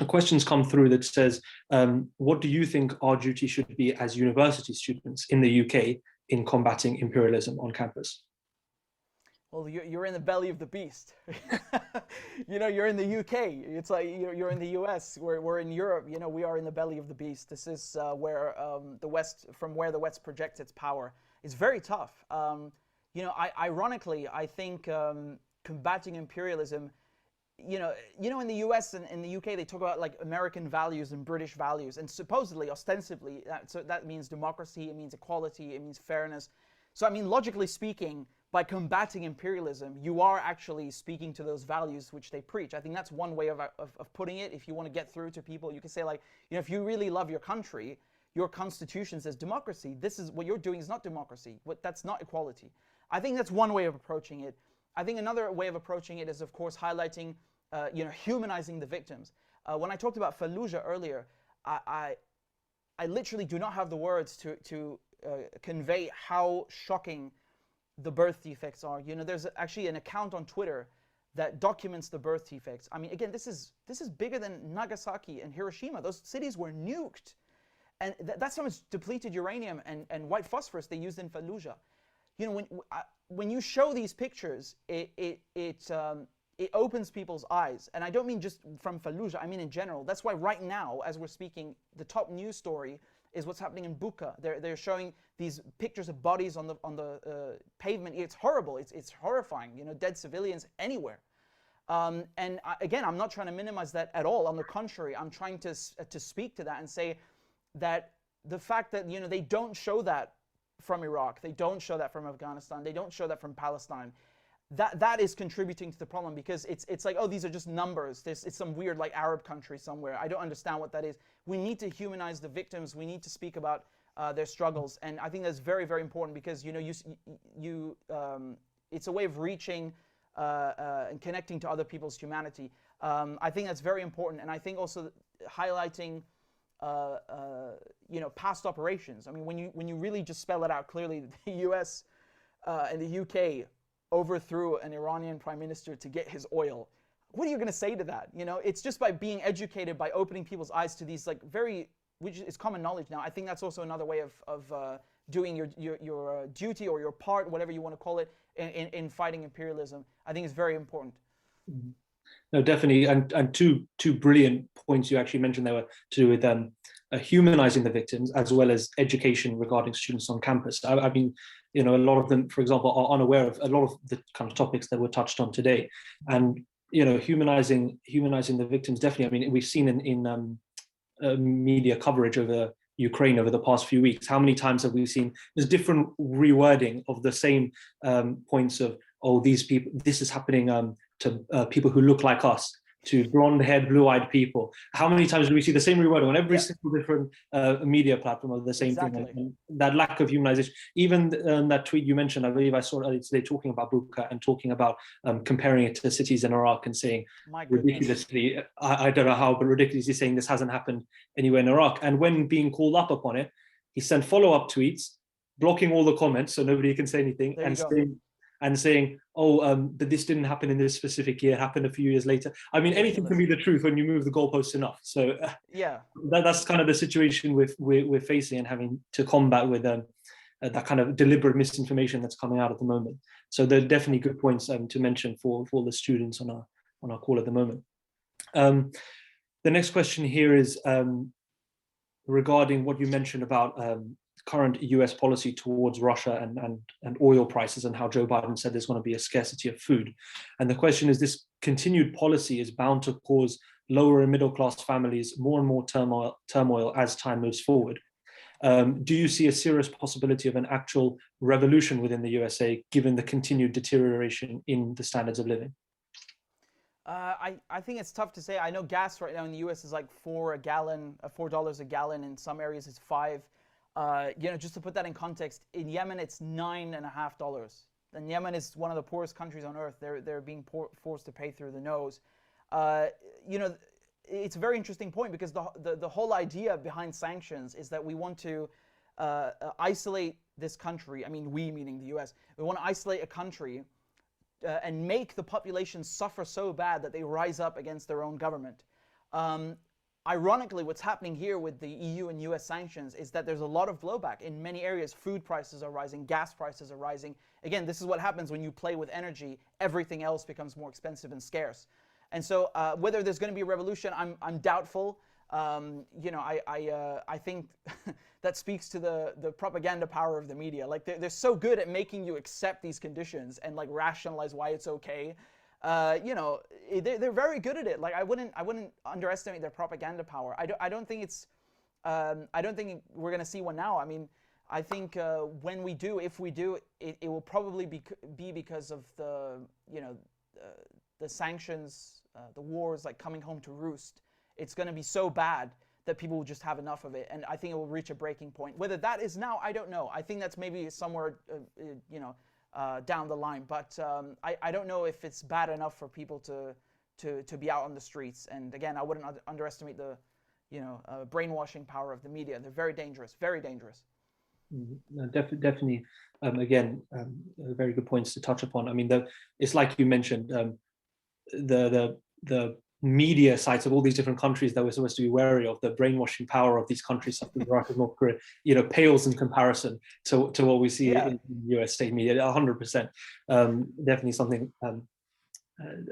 a question's come through that says, what do you think our duty should be as university students in the UK in combating imperialism on campus? Well, you're in the belly of the beast. You're in the UK. It's like you're in the US. We're in Europe. We are in the belly of the beast. This is where the West projects its power. It's very tough. Ironically, I think combating imperialism. In the US and in the UK, they talk about like American values and British values, and supposedly, ostensibly, that means democracy, it means equality, it means fairness. So, I mean, logically speaking, by combating imperialism, you are actually speaking to those values which they preach. I think that's one way of putting it. If you want to get through to people, you can say like, if you really love your country, your constitution says democracy. This is what you're doing is not democracy. That's not equality. I think that's one way of approaching it. I think another way of approaching it is, of course, highlighting, humanizing the victims. When I talked about Fallujah earlier, I literally do not have the words to convey how shocking the birth defects are. There's actually an account on Twitter that documents the birth defects. I mean, again, this is bigger than Nagasaki and Hiroshima. Those cities were nuked, and that's how much depleted uranium and white phosphorus they used in Fallujah. When you show these pictures, it opens people's eyes, and I don't mean just from Fallujah. I mean in general. That's why right now, as we're speaking, the top news story is what's happening in Bucha. They're showing these pictures of bodies on the pavement. It's horrible. It's horrifying. Dead civilians anywhere. Again, I'm not trying to minimize that at all. On the contrary, I'm trying to speak to that and say that the fact that they don't show that from Iraq, they don't show that from Afghanistan, they don't show that from Palestine. That is contributing to the problem, because it's like, oh, these are just numbers. It's some weird like Arab country somewhere. I don't understand what that is. We need to humanize the victims. We need to speak about their struggles, and I think that's very, very important, because it's a way of reaching and connecting to other people's humanity. I think that's very important, and I think also highlighting past operations. I mean, when you really just spell it out clearly, the U.S. And the U.K. overthrew an Iranian prime minister to get his oil. What are you going to say to that? It's just by being educated, by opening people's eyes to these which is common knowledge now. I think that's also another way of doing your duty or your part, whatever you want to call it, in fighting imperialism. I think it's very important. Mm-hmm. No, definitely, and two brilliant points you actually mentioned there were to do with humanizing the victims, as well as education regarding students on campus. I mean, a lot of them, for example, are unaware of a lot of the kind of topics that were touched on today, and humanizing the victims, definitely. I mean, we've seen in media coverage over Ukraine over the past few weeks, how many times have we seen there's different rewording of the same points of, oh, these people, this is happening to people who look like us, to blonde-haired, blue-eyed people. How many times do we see the same rewording on every single different media platform of the same thing? And that lack of humanization. Even that tweet you mentioned, I believe I saw earlier today, talking about Bucha and talking about comparing it to cities in Iraq and saying ridiculously, I don't know how, but ridiculously saying this hasn't happened anywhere in Iraq. And when being called up upon it, he sent follow-up tweets, blocking all the comments so nobody can say anything, and saying, oh, but this didn't happen in this specific year, it happened a few years later. I mean, anything can be the truth when you move the goalposts enough. So that's kind of the situation we're facing and having to combat with that kind of deliberate misinformation that's coming out at the moment. So they're definitely good points to mention for the students on our call at the moment. The next question here is regarding what you mentioned about current US policy towards Russia and oil prices, and how Joe Biden said there's going to be a scarcity of food. And the question is, this continued policy is bound to cause lower and middle class families more and more turmoil as time moves forward. Do you see a serious possibility of an actual revolution within the USA, given the continued deterioration in the standards of living? I think it's tough to say. I know gas right now in the US is like $4 a gallon. In some areas it's $5. Just to put that in context, in Yemen it's $9.50, and Yemen is one of the poorest countries on earth. They're being forced to pay through the nose. It's a very interesting point, because the whole idea behind sanctions is that we want to isolate this country. I mean, we meaning the U.S. We want to isolate a country and make the population suffer so bad that they rise up against their own government. ironically, what's happening here with the EU and US sanctions is that there's a lot of blowback in many areas. Food prices are rising, gas prices are rising. Again, this is what happens when you play with energy. Everything else becomes more expensive and scarce. And so whether there's going to be a revolution, I'm doubtful. You know, I think that speaks to the propaganda power of the media. Like they're so good at making you accept these conditions and like rationalize why it's okay. You know, they're very good at it. Like I wouldn't underestimate their propaganda power. I don't think it's I don't think we're gonna see one now. I mean, I think when we do, if we do, it will probably be because of the the sanctions, the wars like coming home to roost. It's going to be so bad that people will just have enough of it, and I think it will reach a breaking point. Whether that is now, I don't know. I think that's maybe somewhere, down the line. But I don't know if it's bad enough for people to be out on the streets. And again, I wouldn't underestimate the, brainwashing power of the media. They're very dangerous, very dangerous. No, definitely. Again, very good points to touch upon. I mean, it's like you mentioned, the media sites of all these different countries that we're supposed to be wary of, the brainwashing power of these countries such as Iraq and North Korea, pales in comparison to what we see in US state media. 100%. Definitely something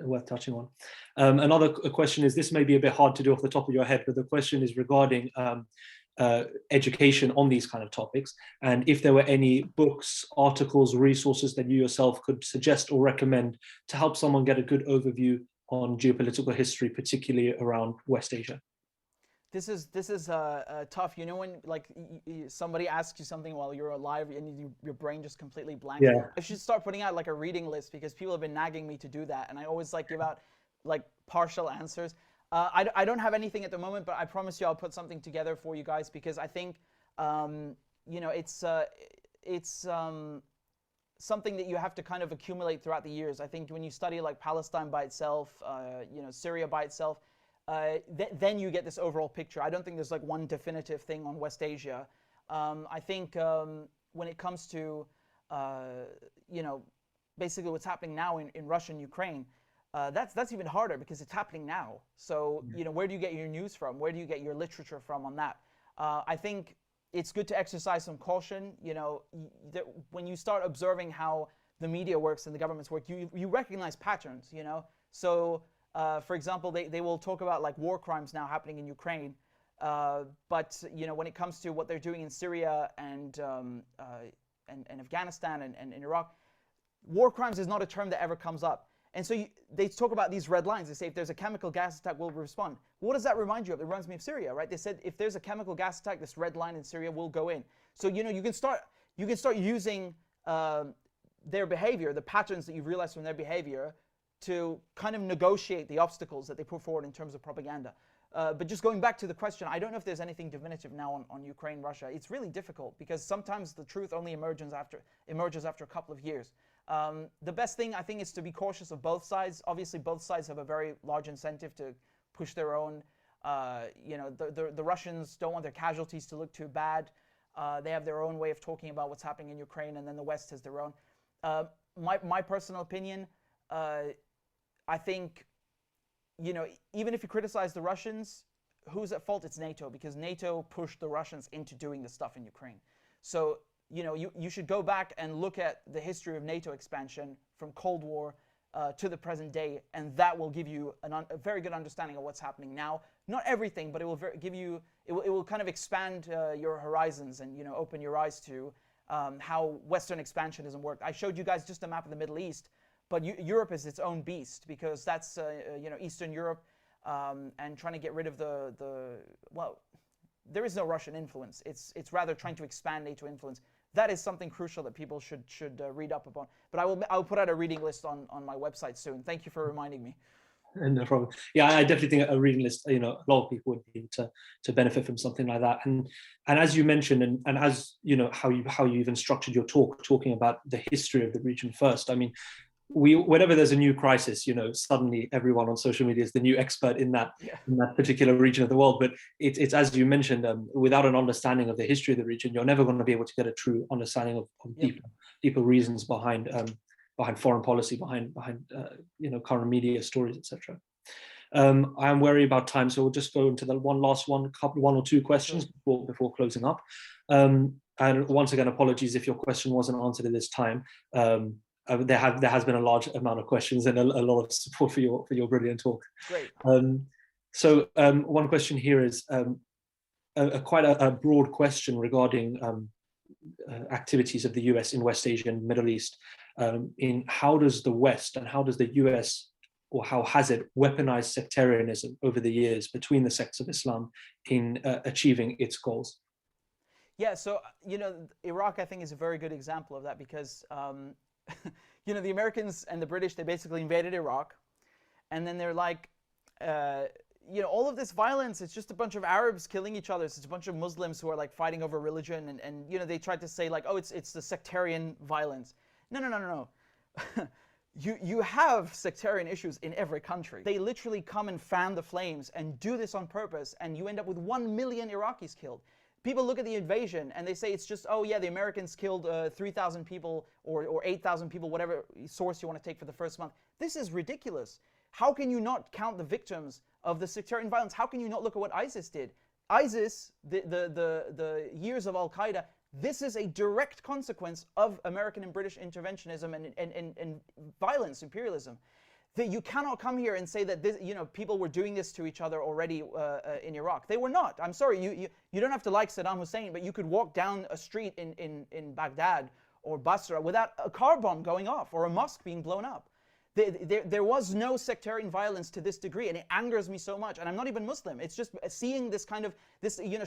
worth touching on. Another question is, this may be a bit hard to do off the top of your head, but the question is regarding education on these kind of topics, and if there were any books, articles, resources that you yourself could suggest or recommend to help someone get a good overview on geopolitical history, particularly around West Asia. This is tough. You know, when like somebody asks you something while you're alive and your brain just completely blanks. Yeah. I should start putting out like a reading list, because people have been nagging me to do that, and I always like give out like partial answers. I don't have anything at the moment, but I promise you I'll put something together for you guys, because I think it's something that you have to kind of accumulate throughout the years. I think when you study like Palestine by itself, Syria by itself, then you get this overall picture. I don't think there's like one definitive thing on West Asia. I think when it comes to basically what's happening now in Russia and Ukraine, that's even harder, because it's happening now. So where do you get your news from? Where do you get your literature from on that? I think it's good to exercise some caution. When you start observing how the media works and the governments work, you recognize patterns. So for example, they will talk about like war crimes now happening in Ukraine, but when it comes to what they're doing in Syria and Afghanistan and in Iraq, war crimes is not a term that ever comes up. And so they talk about these red lines. They say if there's a chemical gas attack, we'll respond. What does that remind you of? It reminds me of Syria, right? They said if there's a chemical gas attack, this red line in Syria will go in. So you can start using their behavior, the patterns that you've realized from their behavior, to kind of negotiate the obstacles that they put forward in terms of propaganda. But just going back to the question, I don't know if there's anything definitive now on Ukraine, Russia. It's really difficult, because sometimes the truth only emerges after a couple of years. The best thing, I think, is to be cautious of both sides. Obviously, both sides have a very large incentive to push their own. The Russians don't want their casualties to look too bad. They have their own way of talking about what's happening in Ukraine, and then the West has their own. My personal opinion, I think, even if you criticize the Russians, who's at fault? It's NATO, because NATO pushed the Russians into doing the stuff in Ukraine. So you should go back and look at the history of NATO expansion from Cold War to the present day, and that will give you a very good understanding of what's happening now. Not everything, but it will give you, it will kind of expand your horizons and open your eyes to how Western expansionism worked. I showed you guys just a map of the Middle East, but Europe is its own beast, because that's Eastern Europe, and trying to get rid of well, there is no Russian influence. It's rather trying to expand NATO influence. That is something crucial that people should read up upon. But I will put out a reading list on my website soon. Thank you for reminding me. No problem. Yeah, I definitely think a reading list, a lot of people would be able to benefit from something like that. And as you mentioned, and as how you even structured your talk, talking about the history of the region first. I mean, whenever there's a new crisis, suddenly everyone on social media is the new expert in that particular region of the world. But it's as you mentioned, without an understanding of the history of the region, you're never going to be able to get a true understanding of deeper reasons behind foreign policy, behind current media stories, etc. I am wary about time, so we'll just go into the one or two questions before closing up. And once again, apologies if your question wasn't answered at this time. There has been a large amount of questions and a lot of support for your brilliant talk. Great. So one question here is quite a broad question regarding activities of the US in West Asia and Middle East. In how does the West and how does the US, or how has it weaponized sectarianism over the years between the sects of Islam in achieving its goals? Yeah, so, Iraq, I think, is a very good example of that because, the Americans and the British, they basically invaded Iraq. And then they're like, all of this violence, it's just a bunch of Arabs killing each other. It's a bunch of Muslims who are like fighting over religion. And they tried to say like, oh, it's the sectarian violence. No. You have sectarian issues in every country. They literally come and fan the flames and do this on purpose. And you end up with 1 million Iraqis killed. People look at the invasion and they say it's just, oh yeah, the Americans killed 3,000 people or 8,000 people, whatever source you want to take for the first month. This is ridiculous. How can you not count the victims of the sectarian violence? How can you not look at what ISIS did? ISIS, the years of Al-Qaeda, this is a direct consequence of American and British interventionism and violence, imperialism. That you cannot come here and say that this, people were doing this to each other already in Iraq. They were not. I'm sorry, you don't have to like Saddam Hussein, but you could walk down a street in Baghdad or Basra without a car bomb going off or a mosque being blown up. There was no sectarian violence to this degree, and it angers me so much. And I'm not even Muslim. It's just seeing this kind of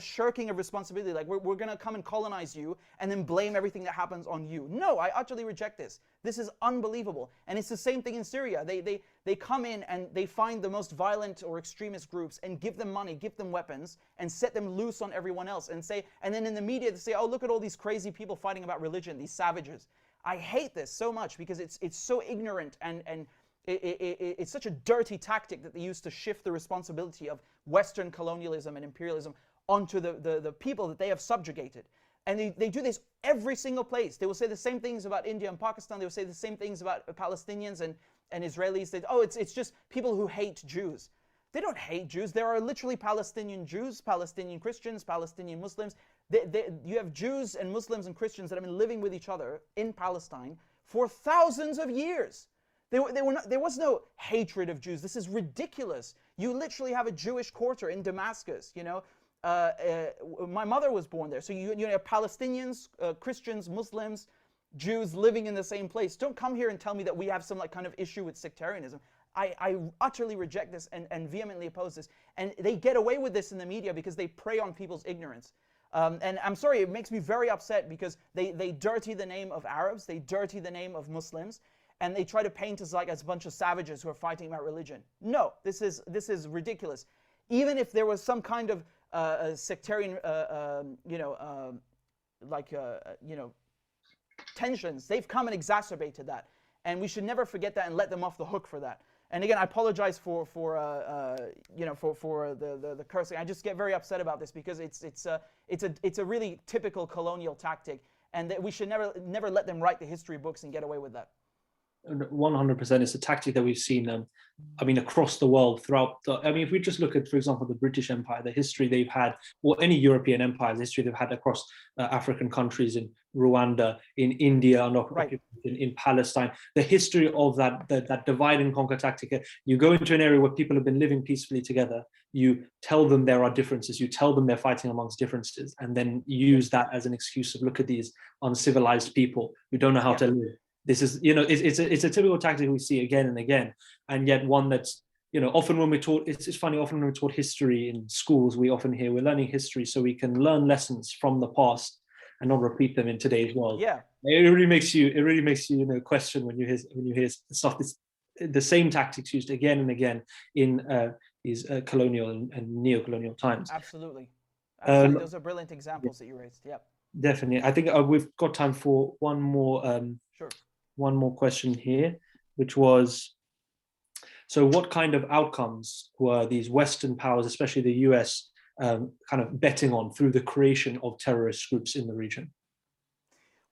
shirking of responsibility. Like we're going to come and colonize you and then blame everything that happens on you. No, I utterly reject this. This is unbelievable. And it's the same thing in Syria. They come in and they find the most violent or extremist groups and give them money, give them weapons, and set them loose on everyone else. And then in the media they say, oh, look at all these crazy people fighting about religion, these savages. I hate this so much because it's so ignorant and it's such a dirty tactic that they use to shift the responsibility of Western colonialism and imperialism onto the people that they have subjugated. And they do this every single place. They will say the same things about India and Pakistan. They will say the same things about Palestinians and Israelis. It's just people who hate Jews. They don't hate Jews. There are literally Palestinian Jews, Palestinian Christians, Palestinian Muslims. You have Jews and Muslims and Christians that have been living with each other in Palestine for thousands of years. There was no hatred of Jews. This is ridiculous. You literally have a Jewish quarter in Damascus. My mother was born there. So you have Palestinians, Christians, Muslims, Jews living in the same place. Don't come here and tell me that we have some kind of issue with sectarianism. I utterly reject this and vehemently oppose this. And they get away with this in the media because they prey on people's ignorance. And I'm sorry, it makes me very upset because they dirty the name of Arabs, they dirty the name of Muslims, and they try to paint us like as a bunch of savages who are fighting about religion. No, this is ridiculous. Even if there was some kind of sectarian, tensions, they've come and exacerbated that. And we should never forget that and let them off the hook for that. And again, I apologize for the cursing. I just get very upset about this because it's a really typical colonial tactic, and that we should never let them write the history books and get away with that. 100%. It's a tactic that we've seen, across the world throughout. If we just look at, for example, the British Empire, the history they've had, or any European empire, the history they've had across African countries, in Rwanda, in India, right. in Palestine, the history of that divide and conquer tactic. You go into an area where people have been living peacefully together, you tell them there are differences, you tell them they're fighting amongst differences, and then use that as an excuse of, look at these uncivilized people who don't know how to live. This is, it's a typical tactic we see again and again, and yet one that's, often when we're taught, it's funny, often when we're taught history in schools, we often hear we're learning history so we can learn lessons from the past and not repeat them in today's world. Yeah, it really makes you, question when you hear stuff. It's the same tactics used again and again in these colonial and neo-colonial times. Absolutely. Those are brilliant examples that you raised. Yeah, definitely. I think we've got time for one more. Sure. One more question here, which was, so what kind of outcomes were these Western powers, especially the US, kind of betting on through the creation of terrorist groups in the region?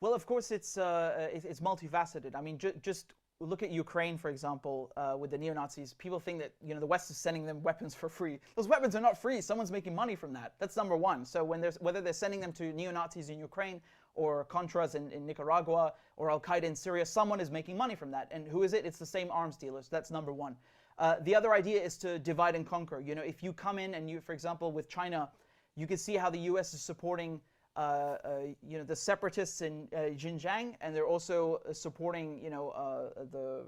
Well, of course, it's multifaceted. I mean, just look at Ukraine, for example, with the neo-Nazis, people think that the West is sending them weapons for free. Those weapons are not free. Someone's making money from that. That's number one. So whether they're sending them to neo-Nazis in Ukraine or Contras in Nicaragua or Al-Qaeda in Syria, someone is making money from that. And who is it? It's the same arms dealers. That's number one. The other idea is to divide and conquer. If you come in and for example, with China, you can see how the U.S. is supporting the separatists in Xinjiang, and they're also supporting the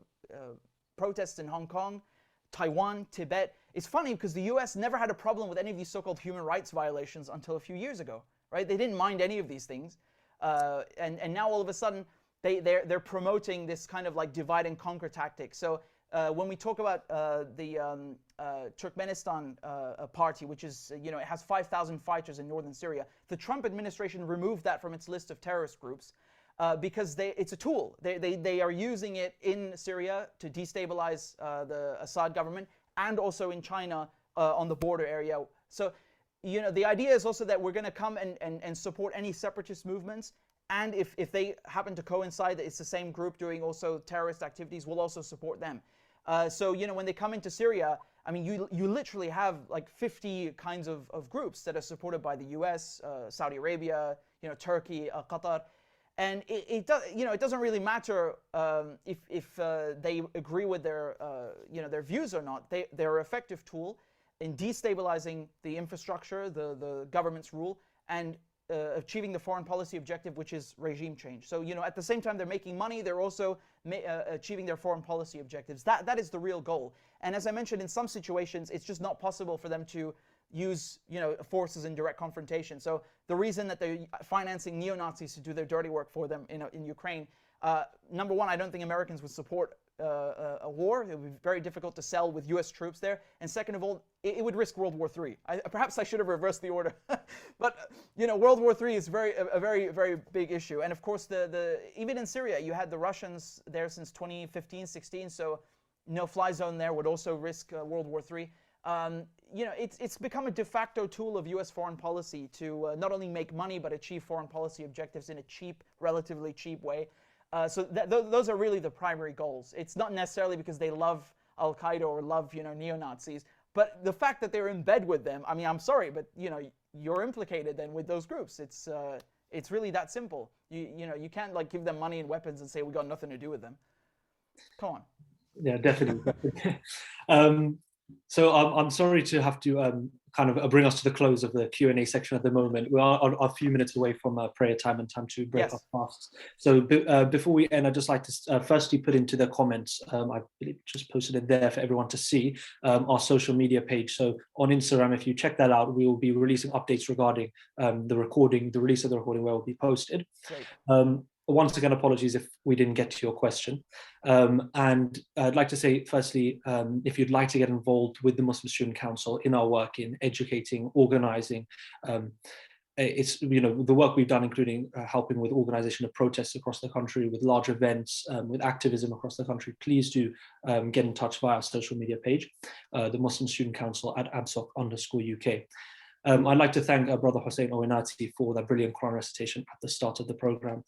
protests in Hong Kong, Taiwan, Tibet. It's funny because the U.S. never had a problem with any of these so-called human rights violations until a few years ago, right? They didn't mind any of these things, and now all of a sudden they're promoting this kind of like divide and conquer tactic. So when we talk about the Turkmenistan party, which is, it has 5,000 fighters in northern Syria, the Trump administration removed that from its list of terrorist groups because it's a tool. They are using it in Syria to destabilize the Assad government and also in China on the border area. So, the idea is also that we're going to come and support any separatist movements. And if they happen to coincide that it's the same group doing also terrorist activities, we'll also support them. So, when they come into Syria, I mean, you literally have like 50 kinds of groups that are supported by the U.S., Saudi Arabia, Turkey, Qatar. And it doesn't really matter if they agree with their views or not. They're an effective tool in destabilizing the infrastructure, the government's rule, and achieving the foreign policy objective, which is regime change. So, at the same time they're making money, they're also achieving their foreign policy objectives. That is the real goal. And as I mentioned, in some situations, it's just not possible for them to use, forces in direct confrontation. So the reason that they're financing neo-Nazis to do their dirty work for them in Ukraine, number one, I don't think Americans would support a war. It would be very difficult to sell with U.S. troops there. And second of all, it would risk World War III. Perhaps I should have reversed the order. But, World War III is a very, very big issue. And of course, even in Syria, you had the Russians there since 2015, 16. So no-fly zone there would also risk World War III. It's become a de facto tool of U.S. foreign policy to not only make money, but achieve foreign policy objectives in a relatively cheap way. So those are really the primary goals. It's not necessarily because they love Al-Qaeda or love, neo-Nazis, but the fact that they're in bed with them, I mean, I'm sorry, but, you're implicated then with those groups. It's really that simple. You can't like give them money and weapons and say we got nothing to do with them. Come on. Yeah, definitely. So I'm sorry to have to kind of bring us to the close of the Q&A section at the moment. We are a few minutes away from prayer time and time to break our fasts. So before we end, I'd just like to firstly put into the comments, I believe just posted it there for everyone to see, our social media page. So on Instagram, if you check that out, we will be releasing updates regarding the release of the recording where it will be posted. Great. Once again, apologies if we didn't get to your question. And I'd like to say, firstly, if you'd like to get involved with the Muslim Student Council in our work in educating, organizing, it's, the work we've done, including helping with organization of protests across the country, with large events, with activism across the country, please do get in touch via our social media page, the Muslim Student Council at @absoc_UK. I'd like to thank Brother Hussein Owinati for that brilliant Quran recitation at the start of the program.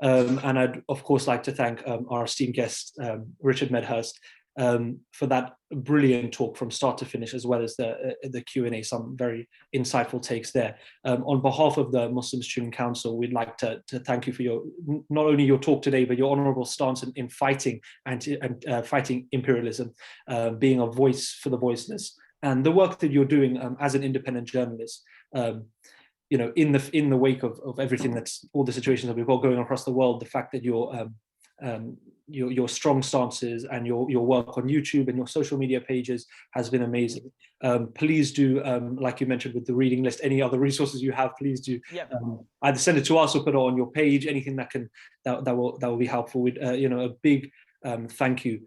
And I'd, of course, like to thank our esteemed guest, Richard Medhurst, for that brilliant talk from start to finish, as well as the Q&A, some very insightful takes there. On behalf of the Muslim Student Council, we'd like to thank you for not only your talk today, but your honorable stance in fighting fighting imperialism, being a voice for the voiceless, and the work that you're doing as an independent journalist. In the wake of everything that's all the situations that we've got going across the world, the fact that your strong stances and your work on YouTube and your social media pages has been amazing. Please do, like you mentioned with the reading list, any other resources you have, please do either send it to us or put it on your page. Anything that will be helpful. With a big thank you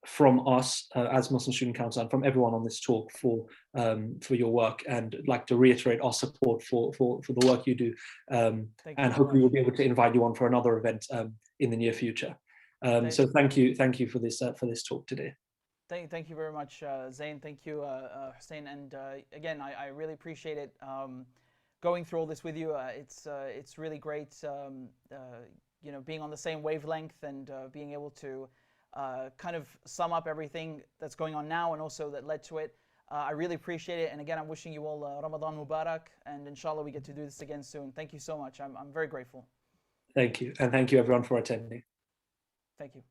from us as Muslim Student Council and from everyone on this talk for your work, and I'd like to reiterate our support for the work you do, and hopefully we'll be able to invite you on for another event in the near future. So thank you for this talk today. Thank you very much, Zain. Thank you, Hussein. And again, I really appreciate it going through all this with you. It's really great, being on the same wavelength and being able to kind of sum up everything that's going on now and also that led to it. I really appreciate it. And again, I'm wishing you all Ramadan Mubarak, and inshallah we get to do this again soon. Thank you so much. I'm very grateful. Thank you. And thank you everyone for attending. Thank you.